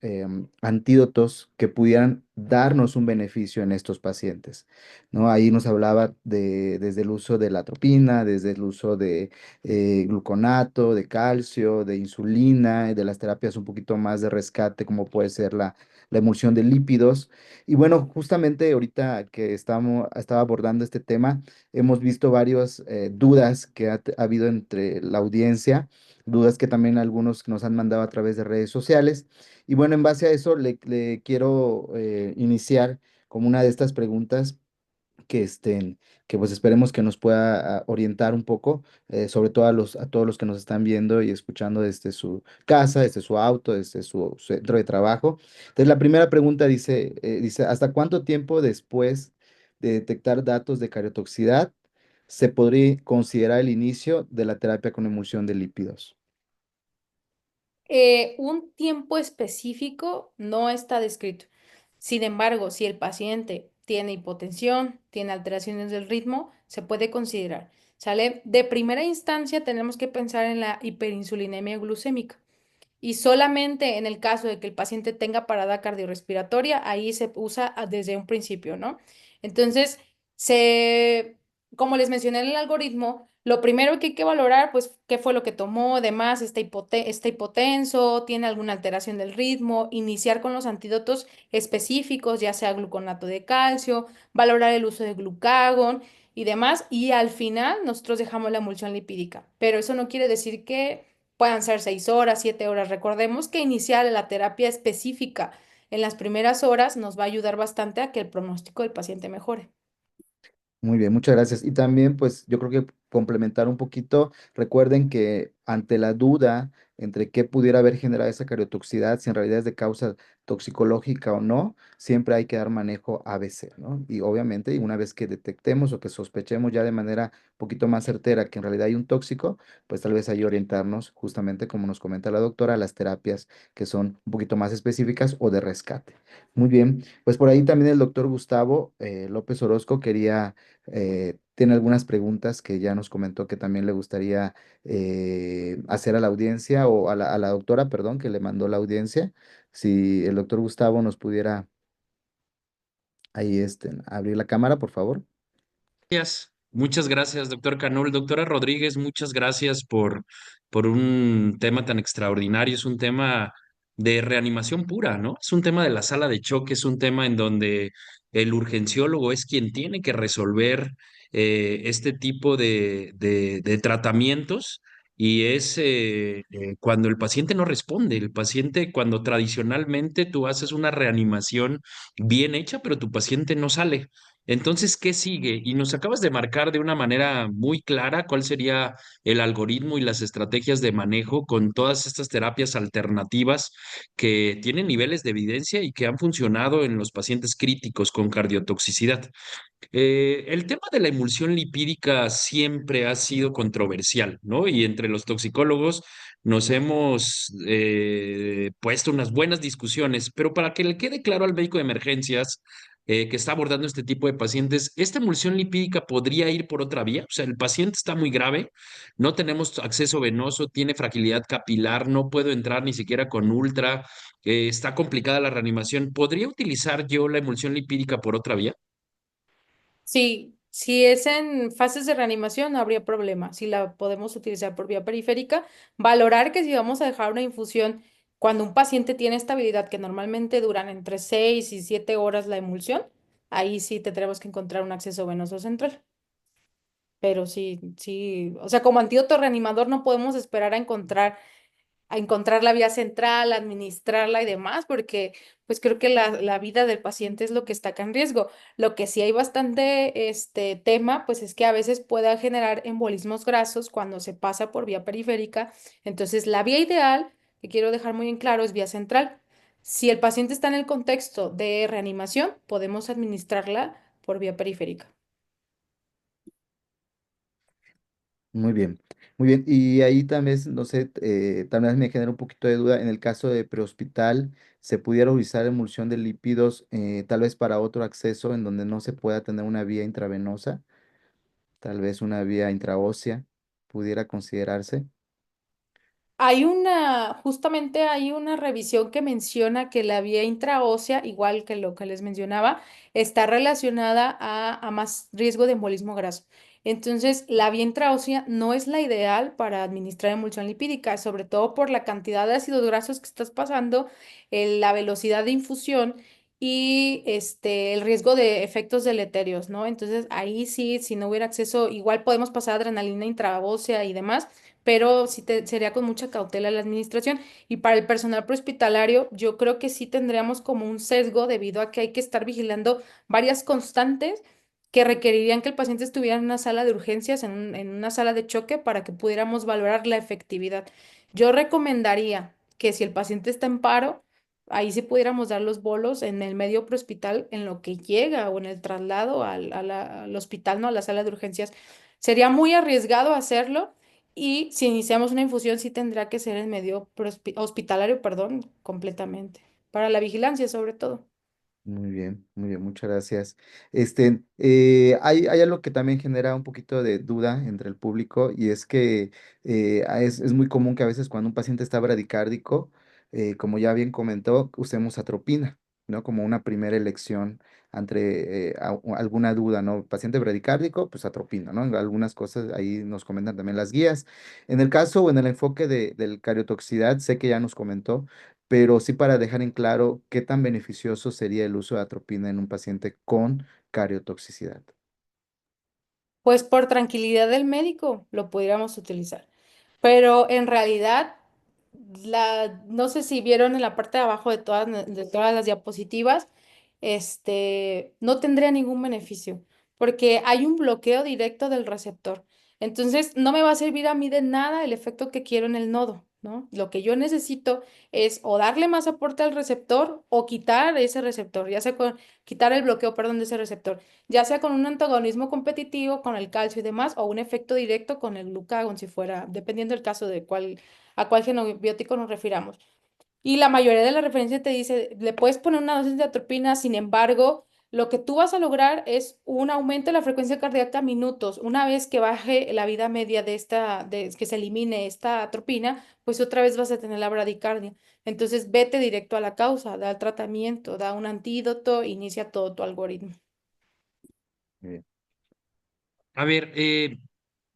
antídotos que pudieran darnos un beneficio en estos pacientes, ¿no? Ahí nos hablaba desde el uso de la atropina, desde el uso de gluconato, de calcio, de insulina, de las terapias un poquito más de rescate, como puede ser la emulsión de lípidos. Y bueno, justamente ahorita que estaba abordando este tema, hemos visto varias dudas que ha habido entre la audiencia, dudas que también algunos nos han mandado a través de redes sociales. Y bueno, en base a eso le quiero iniciar como una de estas preguntas que pues esperemos que nos pueda orientar un poco, sobre todo a todos los que nos están viendo y escuchando desde su casa, desde su auto, desde su centro de trabajo. Entonces, la primera pregunta dice, ¿hasta cuánto tiempo después de detectar datos de cariotoxicidad se podría considerar el inicio de la terapia con emulsión de lípidos? Un tiempo específico no está descrito. Sin embargo, si el paciente tiene hipotensión, tiene alteraciones del ritmo, se puede considerar. ¿Sale? De primera instancia tenemos que pensar en la hiperinsulinemia glucémica. Y solamente en el caso de que el paciente tenga parada cardiorrespiratoria, ahí se usa desde un principio, ¿no? Entonces, como les mencioné en el algoritmo, lo primero que hay que valorar, pues, qué fue lo que tomó, además, está hipotenso, tiene alguna alteración del ritmo, iniciar con los antídotos específicos, ya sea gluconato de calcio, valorar el uso de glucagón y demás, y al final nosotros dejamos la emulsión lipídica, pero eso no quiere decir que puedan ser 6 horas, 7 horas. Recordemos que iniciar la terapia específica en las primeras horas nos va a ayudar bastante a que el pronóstico del paciente mejore. Muy bien, muchas gracias. Y también, pues, yo creo que complementar un poquito, recuerden que ante la duda entre qué pudiera haber generado esa cariotoxicidad, si en realidad es de causa toxicológica o no, siempre hay que dar manejo ABC, ¿no? Y obviamente, y una vez que detectemos o que sospechemos ya de manera un poquito más certera que en realidad hay un tóxico, pues tal vez ahí orientarnos justamente, como nos comenta la doctora, a las terapias que son un poquito más específicas o de rescate. Muy bien, pues por ahí también el doctor Gustavo López Orozco tiene algunas preguntas que ya nos comentó que también le gustaría hacer a la audiencia o a la doctora, perdón, que le mandó la audiencia. Si el doctor Gustavo nos pudiera ahí abrir la cámara, por favor. Gracias. Muchas gracias, doctor Canul. Doctora Rodríguez, muchas gracias por un tema tan extraordinario. Es un tema de reanimación pura, ¿no? Es un tema de la sala de choque, es un tema en donde el urgenciólogo es quien tiene que resolver este tipo de tratamientos y es cuando el paciente no responde. El paciente, cuando tradicionalmente tú haces una reanimación bien hecha, pero tu paciente no sale. Entonces, ¿qué sigue? Y nos acabas de marcar de una manera muy clara cuál sería el algoritmo y las estrategias de manejo con todas estas terapias alternativas que tienen niveles de evidencia y que han funcionado en los pacientes críticos con cardiotoxicidad. El tema de la emulsión lipídica siempre ha sido controversial, ¿no? Y entre los toxicólogos nos hemos puesto unas buenas discusiones, pero para que le quede claro al médico de emergencias que está abordando este tipo de pacientes, ¿esta emulsión lipídica podría ir por otra vía? O sea, el paciente está muy grave, no tenemos acceso venoso, tiene fragilidad capilar, no puedo entrar ni siquiera con ultra, está complicada la reanimación. ¿Podría utilizar yo la emulsión lipídica por otra vía? Sí, si es en fases de reanimación, no habría problema. Si la podemos utilizar por vía periférica, valorar que si vamos a dejar una infusión cuando un paciente tiene estabilidad, que normalmente duran entre 6 y 7 horas la emulsión, ahí sí tendremos que encontrar un acceso venoso central. Pero sí, sí, o sea, como antídoto reanimador no podemos esperar a encontrar a encontrar la vía central, administrarla y demás, porque pues creo que la vida del paciente es lo que está acá en riesgo. Lo que sí hay bastante tema, pues es que a veces pueda generar embolismos grasos cuando se pasa por vía periférica. Entonces, la vía ideal, que quiero dejar muy en claro, es vía central. Si el paciente está en el contexto de reanimación, podemos administrarla por vía periférica. Muy bien, muy bien. Y ahí también, no sé, también me genera un poquito de duda, en el caso de prehospital, ¿se pudiera utilizar emulsión de lípidos tal vez para otro acceso en donde no se pueda tener una vía intravenosa, tal vez una vía intraósea, pudiera considerarse? Justamente hay una revisión que menciona que la vía intraósea, igual que lo que les mencionaba, está relacionada a más riesgo de embolismo graso. Entonces, la vía intraósea no es la ideal para administrar emulsión lipídica, sobre todo por la cantidad de ácidos grasos que estás pasando, la velocidad de infusión y el riesgo de efectos deleterios, ¿no? Entonces, ahí sí, si no hubiera acceso, igual podemos pasar adrenalina intraósea y demás, pero sí sería con mucha cautela la administración. Y para el personal prehospitalario, yo creo que sí tendríamos como un sesgo debido a que hay que estar vigilando varias constantes que requerirían que el paciente estuviera en una sala de urgencias, en una sala de choque, para que pudiéramos valorar la efectividad. Yo recomendaría que si el paciente está en paro, ahí sí pudiéramos dar los bolos en el medio prehospital en lo que llega o en el traslado al hospital, no a la sala de urgencias. Sería muy arriesgado hacerlo y si iniciamos una infusión, sí tendrá que ser en medio hospitalario, perdón, completamente. Para la vigilancia, sobre todo. Muy bien, muchas gracias. Hay algo que también genera un poquito de duda entre el público y es que es muy común que a veces cuando un paciente está bradicárdico, como ya bien comentó, usemos atropina, ¿no? Como una primera elección entre alguna duda, ¿no? Paciente bradicárdico, pues atropina, ¿no? En algunas cosas ahí nos comentan también las guías. En el caso o en el enfoque del cariotoxicidad, sé que ya nos comentó, pero sí para dejar en claro qué tan beneficioso sería el uso de atropina en un paciente con cariotoxicidad. Pues por tranquilidad del médico lo pudiéramos utilizar. Pero en realidad, no sé si vieron en la parte de abajo de todas las diapositivas, no tendría ningún beneficio, porque hay un bloqueo directo del receptor. Entonces, no me va a servir a mí de nada el efecto que quiero en el nodo, ¿no? Lo que yo necesito es o darle más aporte al receptor o quitar ese receptor, ya sea quitar el bloqueo, perdón, de ese receptor, ya sea con un antagonismo competitivo, con el calcio y demás, o un efecto directo con el glucagón, si fuera, dependiendo del caso de a cuál genobiótico nos refiramos. Y la mayoría de la referencias te dice, le puedes poner una dosis de atropina, sin embargo, lo que tú vas a lograr es un aumento de la frecuencia cardíaca a minutos. Una vez que baje la vida media que se elimine esta atropina, pues otra vez vas a tener la bradicardia. Entonces, vete directo a la causa, da el tratamiento, da un antídoto, inicia todo tu algoritmo. Bien. A ver,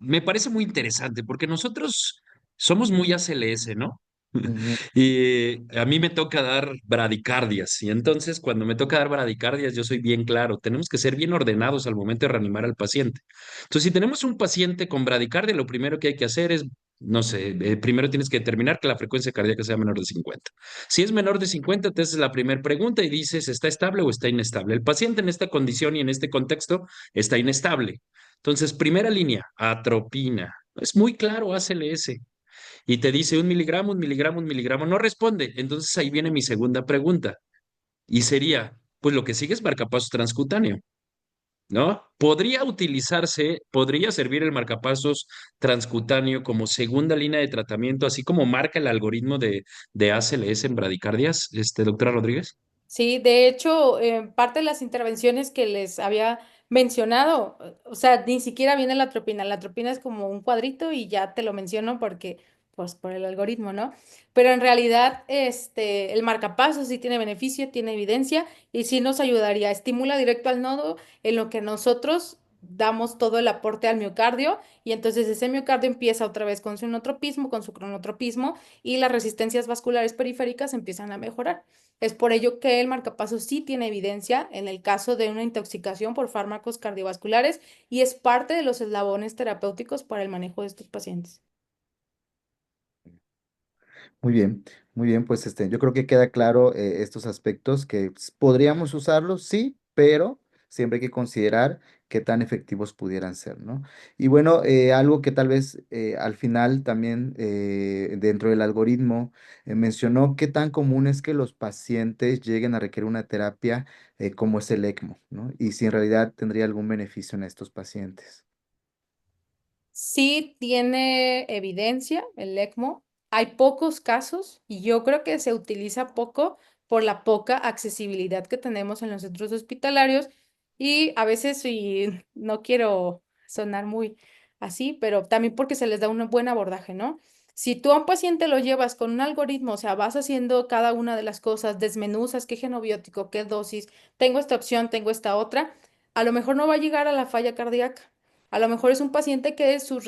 me parece muy interesante porque nosotros somos muy ACLS, ¿no? Ujú. Y a mí me toca dar bradicardias y entonces cuando me toca dar bradicardias yo soy bien claro, tenemos que ser bien ordenados al momento de reanimar al paciente. Entonces, si tenemos un paciente con bradicardia, lo primero que hay que hacer es, no sé, primero tienes que determinar que la frecuencia cardíaca sea menor de 50. Si es menor de 50, te haces la primera pregunta y dices, ¿está estable o está inestable? El paciente en esta condición y en este contexto está inestable. Entonces, primera línea, atropina. Es muy claro, ACLS. Y te dice 1 miligramo, 1 miligramo, 1 miligramo. No responde. Entonces ahí viene mi segunda pregunta. Y sería, pues lo que sigue es marcapasos transcutáneo, ¿no? Podría servir el marcapasos transcutáneo como segunda línea de tratamiento, así como marca el algoritmo de ACLS en bradicardias, doctora Rodríguez. Sí, de hecho, parte de las intervenciones que les había mencionado, o sea, ni siquiera viene la atropina. La atropina es como un cuadrito y ya te lo menciono porque, pues, por el algoritmo, ¿no? Pero en realidad, el marcapasos sí tiene beneficio, tiene evidencia y sí nos ayudaría. Estimula directo al nodo en lo que nosotros damos todo el aporte al miocardio y entonces ese miocardio empieza otra vez con su inotropismo, con su cronotropismo y las resistencias vasculares periféricas empiezan a mejorar. Es por ello que el marcapasos sí tiene evidencia en el caso de una intoxicación por fármacos cardiovasculares y es parte de los eslabones terapéuticos para el manejo de estos pacientes. Muy bien, pues yo creo que queda claro estos aspectos que podríamos usarlos, sí, pero siempre hay que considerar qué tan efectivos pudieran ser, ¿no? Y bueno, algo que tal vez al final también dentro del algoritmo mencionó qué tan común es que los pacientes lleguen a requerir una terapia como es el ECMO, ¿no? Y si en realidad tendría algún beneficio en estos pacientes. Sí tiene evidencia el ECMO. Hay pocos casos y yo creo que se utiliza poco por la poca accesibilidad que tenemos en los centros hospitalarios y a veces, y no quiero sonar muy así, pero también porque se les da un buen abordaje, ¿no? Si tú a un paciente lo llevas con un algoritmo, o sea, vas haciendo cada una de las cosas, desmenuzas qué genobiótico, qué dosis, tengo esta opción, tengo esta otra, a lo mejor no va a llegar a la falla cardíaca. A lo mejor es un paciente que su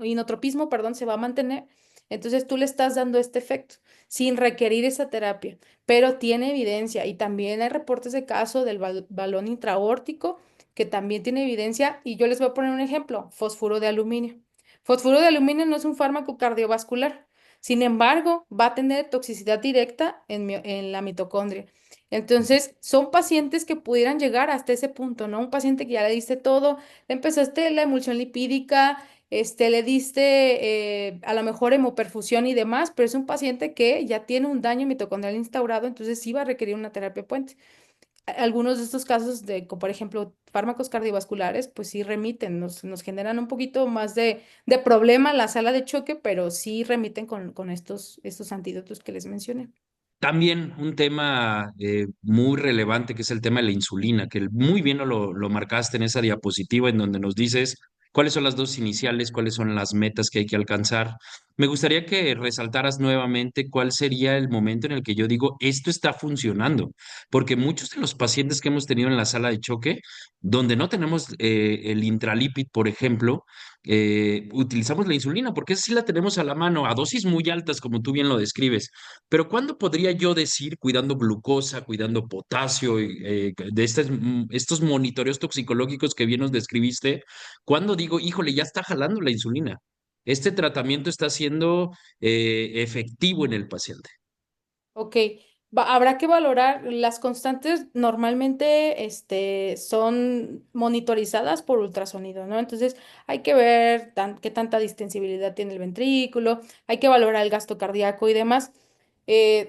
inotropismo, perdón, se va a mantener. Entonces tú le estás dando este efecto sin requerir esa terapia, pero tiene evidencia y también hay reportes de caso del balón intraórtico que también tiene evidencia y yo les voy a poner un ejemplo, fosfuro de aluminio. Fosfuro de aluminio no es un fármaco cardiovascular, sin embargo, va a tener toxicidad directa en la mitocondria. Entonces, son pacientes que pudieran llegar hasta ese punto, ¿no? Un paciente que ya le diste todo, le empezaste la emulsión lipídica, le diste a lo mejor hemoperfusión y demás, pero es un paciente que ya tiene un daño mitocondrial instaurado, entonces sí va a requerir una terapia puente. Algunos de estos casos como por ejemplo, fármacos cardiovasculares, pues sí remiten, nos generan un poquito más de problema en la sala de choque, pero sí remiten con estos antídotos que les mencioné. También un tema muy relevante que es el tema de la insulina, que muy bien lo marcaste en esa diapositiva en donde nos dices cuáles son las dosis iniciales, cuáles son las metas que hay que alcanzar. Me gustaría que resaltaras nuevamente cuál sería el momento en el que yo digo, esto está funcionando, porque muchos de los pacientes que hemos tenido en la sala de choque, donde no tenemos el intralipid, por ejemplo, utilizamos la insulina, porque esa sí la tenemos a la mano, a dosis muy altas, como tú bien lo describes. Pero ¿cuándo podría yo decir, cuidando glucosa, cuidando potasio, de estos monitoreos toxicológicos que bien nos describiste, cuándo digo, híjole, ya está jalando la insulina? Este tratamiento está siendo efectivo en el paciente. Ok, habrá que valorar, las constantes normalmente son monitorizadas por ultrasonido, ¿no? Entonces hay que ver qué tanta distensibilidad tiene el ventrículo, hay que valorar el gasto cardíaco y demás.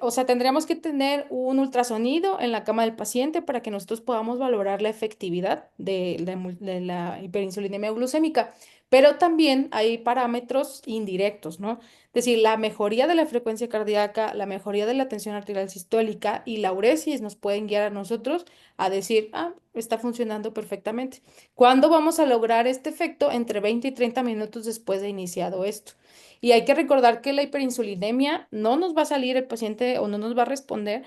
O sea, tendríamos que tener un ultrasonido en la cama del paciente para que nosotros podamos valorar la efectividad de la hiperinsulinemia glucémica, pero también hay parámetros indirectos, ¿no? Es decir, la mejoría de la frecuencia cardíaca, la mejoría de la tensión arterial sistólica y la uresis nos pueden guiar a nosotros a decir, ah, está funcionando perfectamente. ¿Cuándo vamos a lograr este efecto? Entre 20 y 30 minutos después de iniciado esto. Y hay que recordar que la hiperinsulinemia no nos va a salir el paciente o no nos va a responder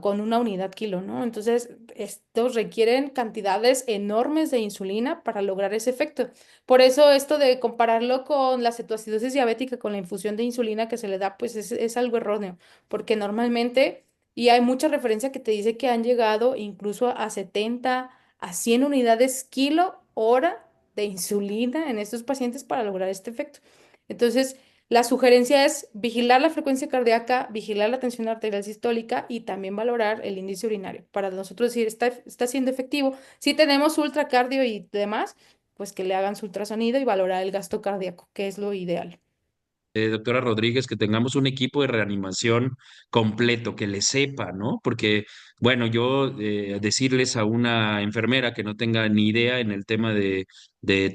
con una unidad kilo, ¿no? Entonces, estos requieren cantidades enormes de insulina para lograr ese efecto. Por eso esto de compararlo con la cetoacidosis diabética, con la infusión de insulina que se le da, pues es algo erróneo, porque normalmente, y hay mucha referencia que te dice que han llegado incluso a 70, a 100 unidades kilo hora de insulina en estos pacientes para lograr este efecto. Entonces, la sugerencia es vigilar la frecuencia cardíaca, vigilar la tensión arterial sistólica y también valorar el índice urinario para nosotros decir, está siendo efectivo. Si tenemos ultracardio y demás, pues que le hagan su ultrasonido y valorar el gasto cardíaco, que es lo ideal. Doctora Rodríguez, que tengamos un equipo de reanimación completo, que le sepa, ¿no? Porque, bueno, yo decirles a una enfermera que no tenga ni idea en el tema de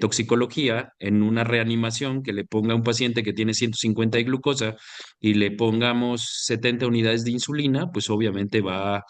toxicología, en una reanimación, que le ponga a un paciente que tiene 150 de glucosa y le pongamos 70 unidades de insulina, pues obviamente no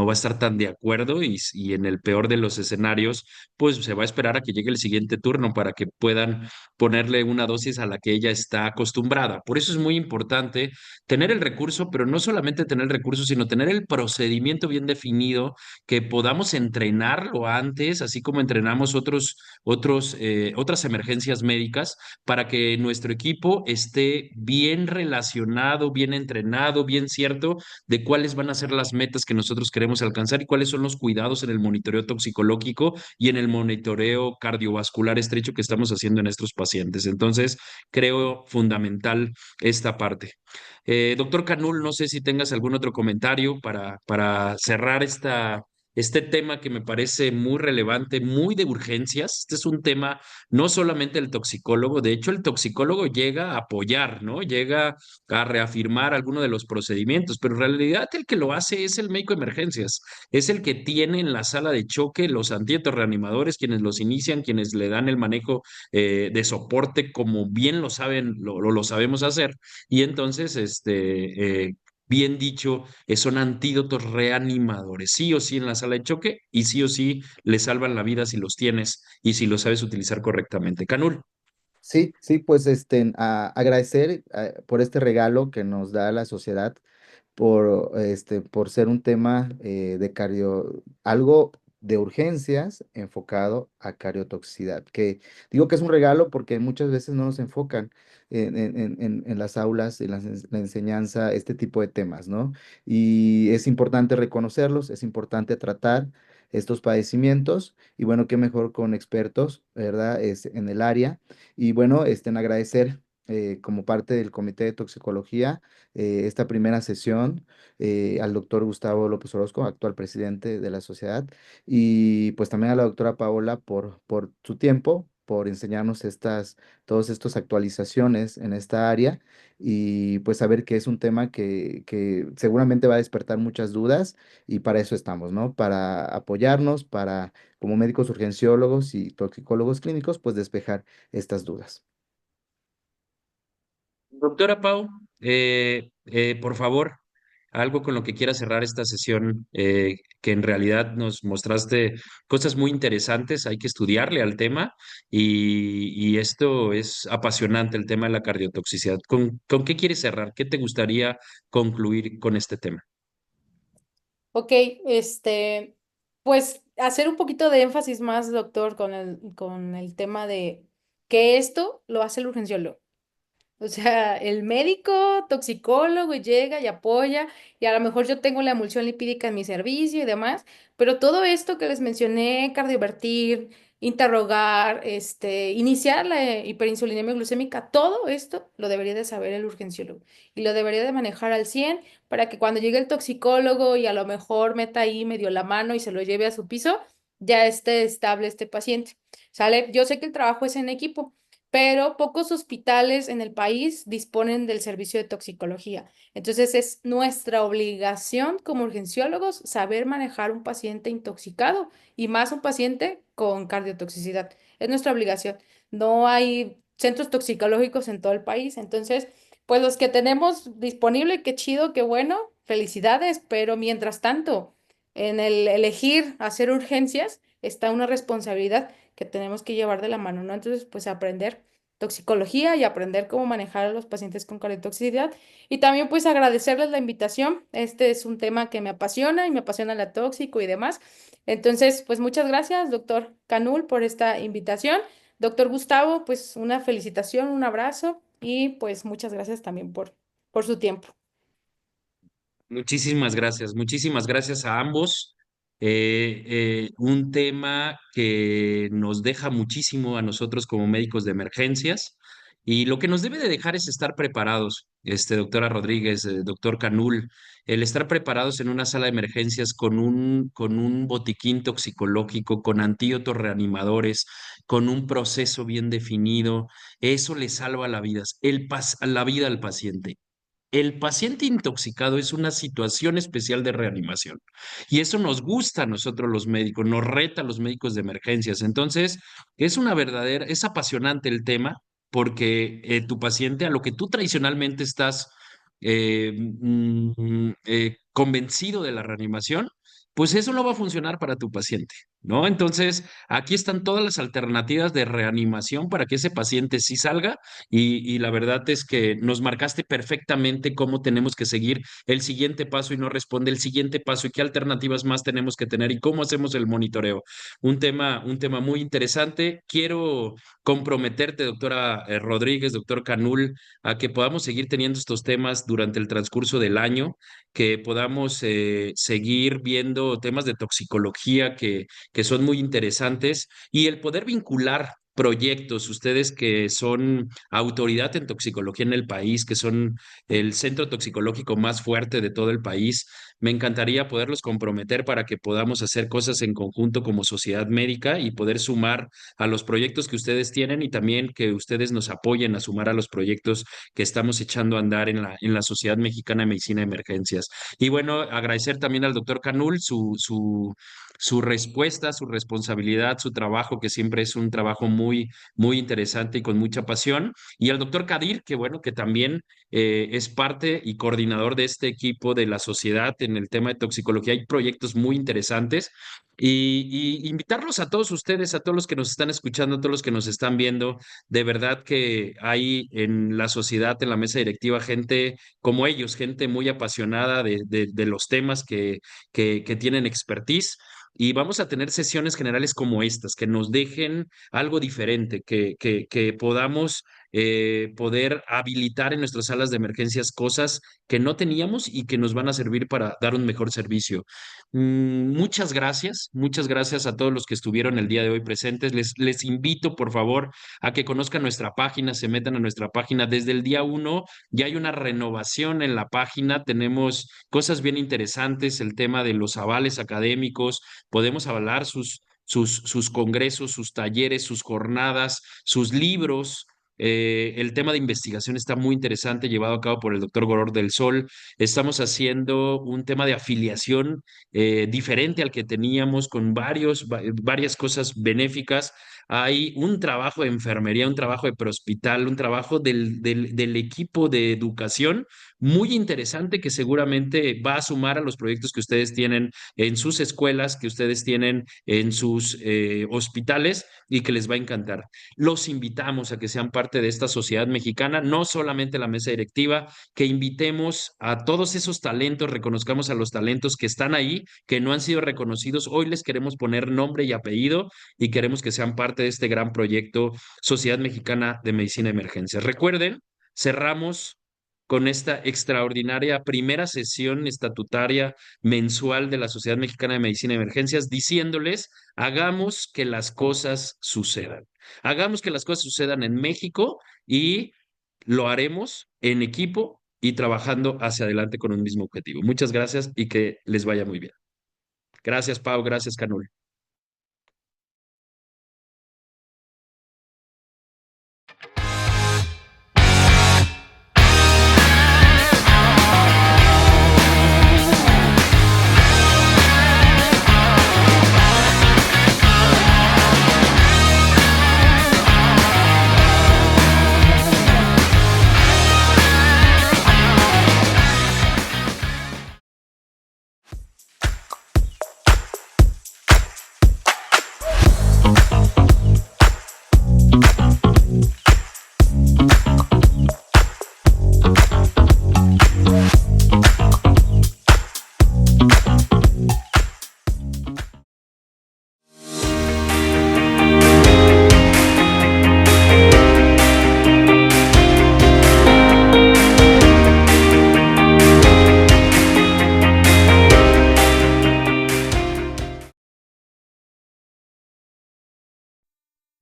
va a estar tan de acuerdo y en el peor de los escenarios, pues se va a esperar a que llegue el siguiente turno para que puedan ponerle una dosis a la que ella está acostumbrada. Por eso es muy importante tener el recurso, pero no solamente tener el recurso, sino tener el procedimiento bien definido, que podamos entrenarlo antes, así como entrenamos otras emergencias médicas, para que nuestro equipo esté bien relacionado, bien entrenado, bien cierto de cuáles van a ser las metas que nosotros queremos alcanzar y cuáles son los cuidados en el monitoreo toxicológico y en el monitoreo cardiovascular estrecho que estamos haciendo en estos pacientes. Entonces, creo fundamental esta parte. Doctor Canul, no sé si tengas algún otro comentario para cerrar este tema que me parece muy relevante, muy de urgencias. Este es un tema no solamente el toxicólogo, de hecho el toxicólogo llega a apoyar, ¿no? Llega a reafirmar alguno de los procedimientos, pero en realidad el que lo hace es el médico de emergencias, es el que tiene en la sala de choque los antídotos reanimadores, quienes los inician, quienes le dan el manejo de soporte como bien lo saben, lo sabemos hacer, y entonces, bien dicho, son antídotos reanimadores, sí o sí en la sala de choque y sí o sí le salvan la vida si los tienes y si los sabes utilizar correctamente. Canul. Sí, sí, pues agradecer por este regalo que nos da la sociedad, por ser un tema de algo de urgencias enfocado a cardiotoxicidad, que digo que es un regalo porque muchas veces no nos enfocan en las aulas, en la enseñanza, este tipo de temas, ¿no? Y es importante reconocerlos, es importante tratar estos padecimientos y bueno, qué mejor con expertos, ¿verdad? En el área. Y bueno, en agradecer como parte del Comité de Toxicología esta primera sesión al doctor Gustavo López Orozco, actual presidente de la sociedad, y pues también a la doctora Paola por su tiempo, por enseñarnos todas estas actualizaciones en esta área y pues saber que es un tema que seguramente va a despertar muchas dudas y para eso estamos, ¿no? Para apoyarnos, para como médicos urgenciólogos y toxicólogos clínicos, pues despejar estas dudas. Doctora Pau, por favor, algo con lo que quiera cerrar esta sesión, que en realidad nos mostraste cosas muy interesantes, hay que estudiarle al tema y esto es apasionante, el tema de la cardiotoxicidad. ¿Con qué quieres cerrar? ¿Qué te gustaría concluir con este tema? Ok, pues hacer un poquito de énfasis más, doctor, con el tema de que esto lo hace el urgenciólogo. O sea, el médico toxicólogo llega y apoya, y a lo mejor yo tengo la emulsión lipídica en mi servicio y demás, pero todo esto que les mencioné, cardiovertir, interrogar, iniciar la hiperinsulinemia glucémica, todo esto lo debería de saber el urgenciólogo y lo debería de manejar al 100 para que cuando llegue el toxicólogo y a lo mejor meta ahí medio la mano y se lo lleve a su piso, ya esté estable este paciente. ¿Sale? Yo sé que el trabajo es en equipo, pero pocos hospitales en el país disponen del servicio de toxicología. Entonces es nuestra obligación como urgenciólogos saber manejar un paciente intoxicado y más un paciente con cardiotoxicidad. Es nuestra obligación. No hay centros toxicológicos en todo el país. Entonces, pues los que tenemos disponible, qué chido, qué bueno, felicidades, pero mientras tanto, en el elegir hacer urgencias está una responsabilidad que tenemos que llevar de la mano, ¿no? Entonces, pues aprender toxicología y aprender cómo manejar a los pacientes con cardiotoxicidad. Y también pues agradecerles la invitación. Este es un tema que me apasiona y me apasiona la tóxico y demás. Entonces, pues muchas gracias, doctor Canul, por esta invitación. Doctor Gustavo, pues una felicitación, un abrazo y pues muchas gracias también por su tiempo. Muchísimas gracias a ambos. Un tema que nos deja muchísimo a nosotros como médicos de emergencias y lo que nos debe de dejar es estar preparados, doctora Rodríguez, doctor Canul, el estar preparados en una sala de emergencias con un botiquín toxicológico, con antídotos reanimadores, con un proceso bien definido, eso le salva la vida al paciente. El paciente intoxicado es una situación especial de reanimación y eso nos gusta a nosotros los médicos, nos reta a los médicos de emergencias. Entonces, es apasionante el tema porque tu paciente, a lo que tú tradicionalmente estás convencido de la reanimación, pues eso no va a funcionar para tu paciente, ¿no? Entonces, aquí están todas las alternativas de reanimación para que ese paciente sí salga y la verdad es que nos marcaste perfectamente cómo tenemos que seguir el siguiente paso y no responde el siguiente paso y qué alternativas más tenemos que tener y cómo hacemos el monitoreo. Un tema muy interesante. Quiero comprometerte, doctora Rodríguez, doctor Canul, a que podamos seguir teniendo estos temas durante el transcurso del año, que podamos seguir viendo temas de toxicología que son muy interesantes y el poder vincular proyectos, ustedes que son autoridad en toxicología en el país, que son el centro toxicológico más fuerte de todo el país, me encantaría poderlos comprometer para que podamos hacer cosas en conjunto como sociedad médica y poder sumar a los proyectos que ustedes tienen y también que ustedes nos apoyen a sumar a los proyectos que estamos echando a andar en la Sociedad Mexicana de Medicina de Emergencias. Y bueno, agradecer también al doctor Canul su respuesta, su responsabilidad, su trabajo, que siempre es un trabajo muy interesante y con mucha pasión. Y al doctor Kadir, que bueno, que también es parte y coordinador de este equipo de la sociedad en el tema de toxicología. Hay proyectos muy interesantes y invitarlos a todos ustedes, a todos los que nos están escuchando, a todos los que nos están viendo. De verdad que hay en la sociedad, en la mesa directiva, gente como ellos, gente muy apasionada de los temas que tienen expertise. Y vamos a tener sesiones generales como estas, que nos dejen algo diferente, que podamos poder habilitar en nuestras salas de emergencias cosas que no teníamos y que nos van a servir para dar un mejor servicio. Muchas gracias a todos los que estuvieron el día de hoy presentes. Les invito, por favor, a que conozcan nuestra página, se metan a nuestra página. Desde el día 1 ya hay una renovación en la página, tenemos cosas bien interesantes, el tema de los avales académicos, podemos avalar sus congresos, sus talleres, sus jornadas, sus libros. El tema de investigación está muy interesante, llevado a cabo por el doctor Goror del Sol. Estamos haciendo un tema de afiliación diferente al que teníamos con varias cosas benéficas. Hay un trabajo de enfermería, un trabajo de prehospital, un trabajo del equipo de educación muy interesante que seguramente va a sumar a los proyectos que ustedes tienen en sus escuelas, que ustedes tienen en sus hospitales y que les va a encantar. Los invitamos a que sean parte de esta sociedad mexicana, no solamente la mesa directiva, que invitemos a todos esos talentos, reconozcamos a los talentos que están ahí, que no han sido reconocidos. Hoy les queremos poner nombre y apellido y queremos que sean parte de este gran proyecto Sociedad Mexicana de Medicina de Emergencias. Recuerden, cerramos con esta extraordinaria primera sesión estatutaria mensual de la Sociedad Mexicana de Medicina de Emergencias, diciéndoles, hagamos que las cosas sucedan. Hagamos que las cosas sucedan en México y lo haremos en equipo y trabajando hacia adelante con un mismo objetivo. Muchas gracias y que les vaya muy bien. Gracias, Pau. Gracias, Canul.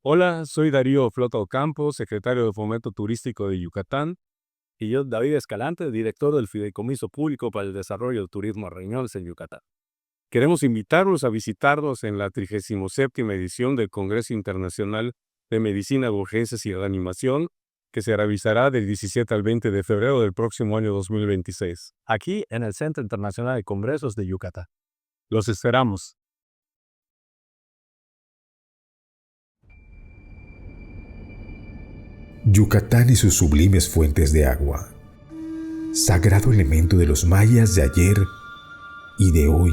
Hola, soy Darío Flota Ocampo, secretario de Fomento Turístico de Yucatán, y yo, David Escalante, director del Fideicomiso Público para el Desarrollo del Turismo Arreñoles en Yucatán. Queremos invitarlos a visitarnos en la 37ª edición del Congreso Internacional de Medicina de Urgencias y Reanimación, que se realizará del 17 al 20 de febrero del próximo año 2026, aquí en el Centro Internacional de Congresos de Yucatán. Los esperamos. Yucatán y sus sublimes fuentes de agua, sagrado elemento de los mayas de ayer y de hoy,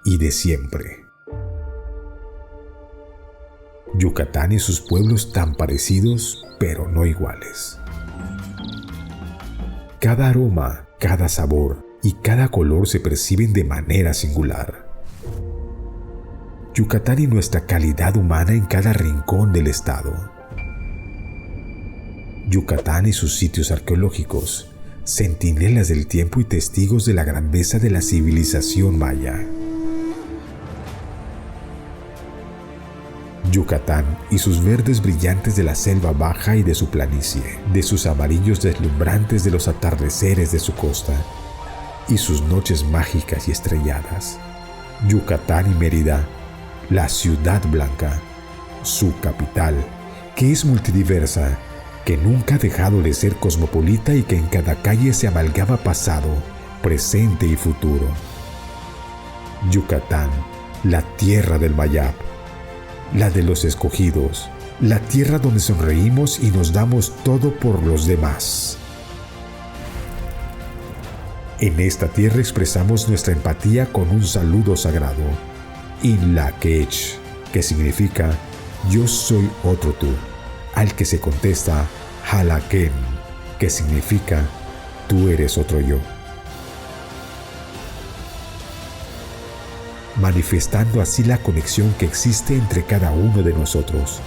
y de siempre. Yucatán y sus pueblos tan parecidos, pero no iguales. Cada aroma, cada sabor y cada color se perciben de manera singular. Yucatán y nuestra calidad humana en cada rincón del estado. Yucatán y sus sitios arqueológicos, centinelas del tiempo y testigos de la grandeza de la civilización maya. Yucatán y sus verdes brillantes de la selva baja y de su planicie, de sus amarillos deslumbrantes de los atardeceres de su costa y sus noches mágicas y estrelladas. Yucatán y Mérida, la ciudad blanca, su capital, que es multidiversa, que nunca ha dejado de ser cosmopolita y que en cada calle se amalgama pasado, presente y futuro. Yucatán, la tierra del Mayab, la de los escogidos, la tierra donde sonreímos y nos damos todo por los demás. En esta tierra expresamos nuestra empatía con un saludo sagrado, Inlaquech, que significa yo soy otro tú, al que se contesta Halaken, que significa tú eres otro yo. Manifestando así la conexión que existe entre cada uno de nosotros.